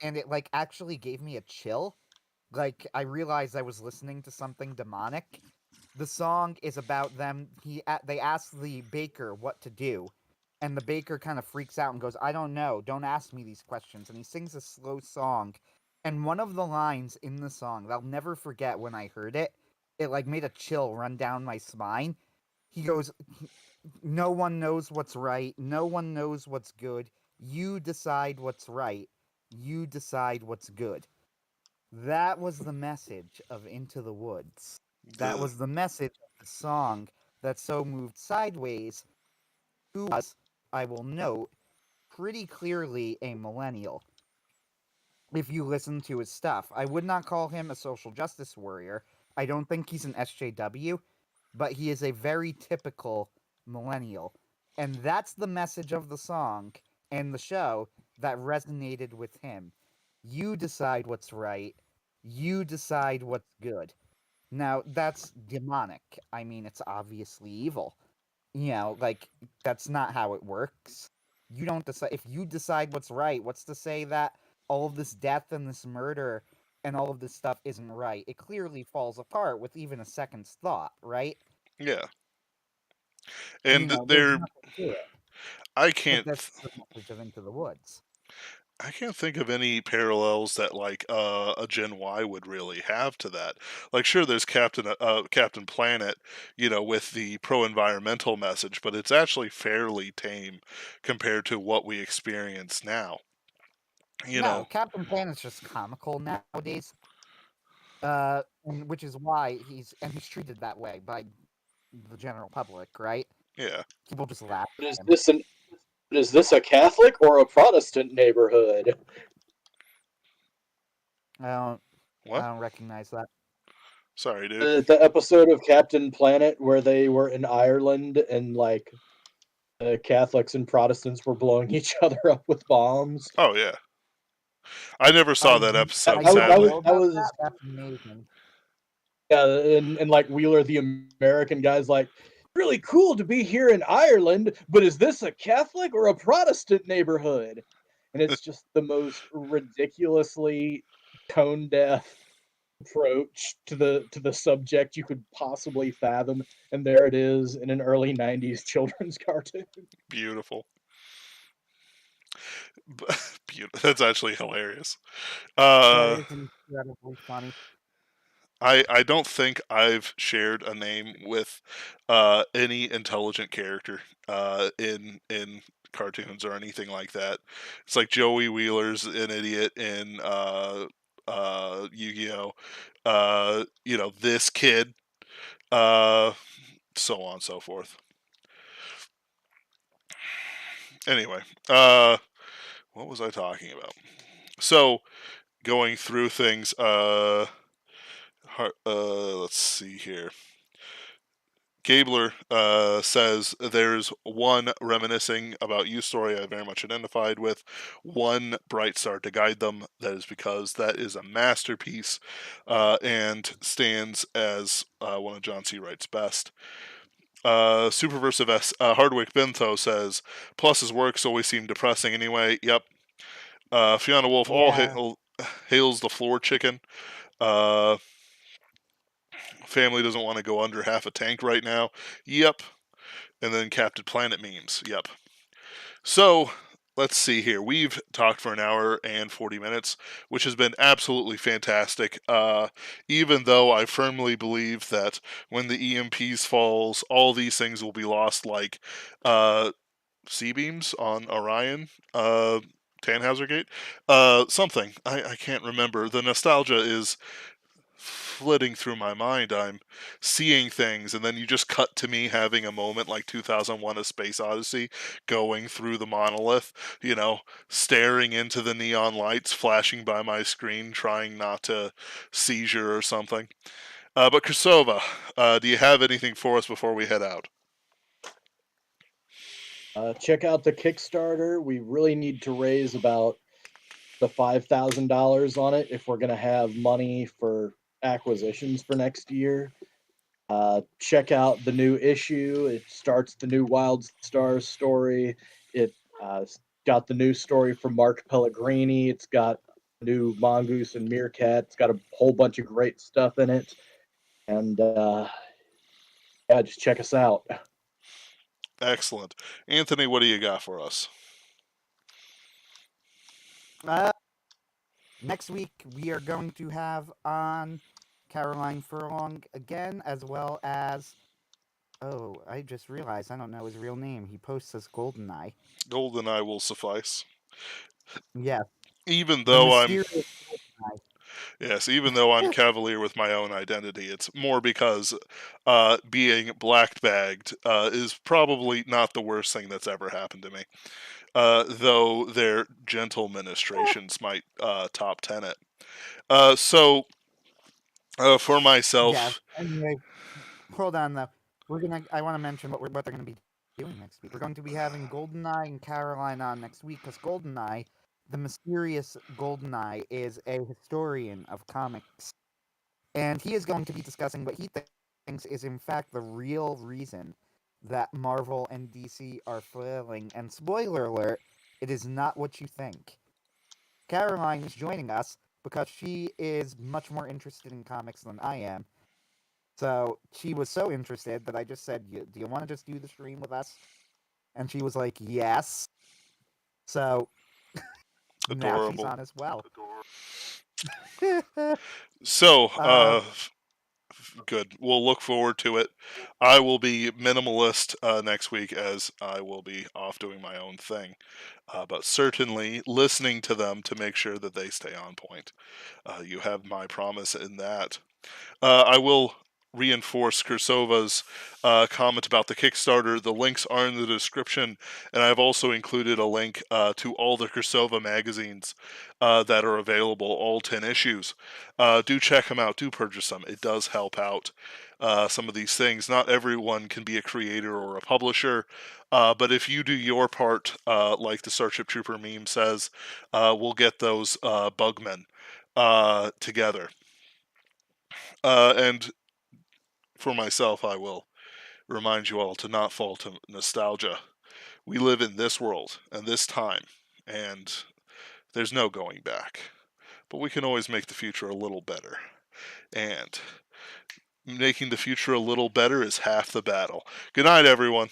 and it like actually gave me a chill. Like I realized I was listening to something demonic. The song is about them. They ask the baker what to do, and the baker kind of freaks out and goes, "I don't know. Don't ask me these questions." And he sings a slow song, and one of the lines in the song that I'll never forget when I heard it, it like made a chill run down my spine. He goes, "No one knows what's right. No one knows what's good. You decide what's right. You decide what's good." That was the message of Into the Woods. That The was the message of the song that so moved Sideways, who was, I will note, pretty clearly a millennial. If you listen to his stuff, I would not call him a social justice warrior. I don't think he's an SJW, but he is a very typical millennial. And that's the message of the song and the show that resonated with him. You decide what's right. You decide what's good. Now, that's demonic. I mean, it's obviously evil. Like, that's not how it works. You don't decide. If you decide what's right, what's to say that all of this death and this murder and all of this stuff isn't right? It clearly falls apart with even a second's thought, right? yeah, and There's there, nothing to it. I But can't. that's the message of Into the Woods. I can't think of any parallels that like a Gen Y would really have to that. Like, sure, there's Captain Planet, with the pro-environmental message, but it's actually fairly tame compared to what we experience now. You No, know, Captain Planet's just comical nowadays. Which is why he's treated that way by the general public, right? yeah. People just laugh But at is him. this an is this a Catholic or a Protestant neighborhood? I don't I What? don't recognize that. Sorry, dude. The episode of Captain Planet where they were in Ireland and like Catholics and Protestants were blowing each other up with bombs. Oh yeah, I never saw I that That, episode, I that was don't that was sadly. know that about that. was That's amazing. yeah, and like Wheeler the American guy's like really cool to be here in Ireland, but is this a Catholic or a Protestant neighborhood? And it's just the most ridiculously tone deaf approach to the subject you could possibly fathom, and there it is in an early '90s children's cartoon. Beautiful. Beautiful. That's actually hilarious. That Uh, is incredibly funny. I don't think I've shared a name with any intelligent character in cartoons or anything like that. It's like Joey Wheeler's an idiot in Yu-Gi-Oh. This kid, uh, so on and so forth. Anyway, what was I talking about? So going through things. Let's see here. Gabler says there's one reminiscing about you story I very much identified with, one bright star to guide them. That is because that is a masterpiece and stands as one of John C. Wright's best. Superversive Hardwick Bentho says, plus his works always seem depressing anyway. Yep. Fiona Wolf Yeah. hails the floor chicken. Uh, Family doesn't want to go under half a tank right now. Yep. And then Captain Planet memes. Yep. So let's see here. We've talked for an hour and 40 minutes, which has been absolutely fantastic. Even though I firmly believe that when the EMPs falls, all these things will be lost, like C-beams on Orion, Tannhauser Gate, something. I can't remember. The nostalgia is flitting through my mind. I'm seeing things, and then you just cut to me having a moment like 2001: A Space Odyssey, going through the monolith, staring into the neon lights flashing by my screen, trying not to seizure or something. But Cirsova, do you have anything for us before we head out? Check out the Kickstarter. We really need to raise about the $5,000 on it if we're going to have money for acquisitions for next year. Check out the new issue. It starts the new Wild Stars story. It got the new story from Mark Pellegrini. It's got new Mongoose and Meerkat. It's got a whole bunch of great stuff in it. And yeah, just check us out. Excellent. Anthony, what do you got for us? Next week we are going to have on Caroline Furlong again, as well as I just realized I don't know his real name. He posts as Goldeneye. GoldenEye will suffice. Yeah, Even the though I'm mysterious Goldeneye. Yes, even though I'm cavalier with my own identity, it's more because being black bagged is probably not the worst thing that's ever happened to me. Though their gentle ministrations might top 10 it. So, for Yeah. myself, Anyway, hold on though. I want to mention what they're gonna be doing next week. We're going to be having Goldeneye and Caroline on next week because Goldeneye, the mysterious Goldeneye, is a historian of comics, and he is going to be discussing what he thinks is in fact the real reason that Marvel and DC are flailing. And spoiler alert, it is not what you think. Caroline is joining us because she is much more interested in comics than I am. So she was so interested that I just said, do you want to just do the stream with us? And she was like, yes. So now she's adorable. on as well. So, uh, good. We'll look forward to it. I will be minimalist next week as I will be off doing my own thing. But certainly listening to them to make sure that they stay on point. You have my promise in that. I will reinforce Cirsova's comment about the Kickstarter. The links are in the description, and I've also included a link to all the Cirsova magazines that are available, all 10 issues. Do check them out. Do purchase them. It does help out some of these things. Not everyone can be a creator or a publisher, but if you do your part, like the Starship Trooper meme says, we'll get those bugmen together. And for myself, I will remind you all to not fall to nostalgia. We live in this world and this time, and there's no going back. But we can always make the future a little better. And making the future a little better is half the battle. Good night, everyone.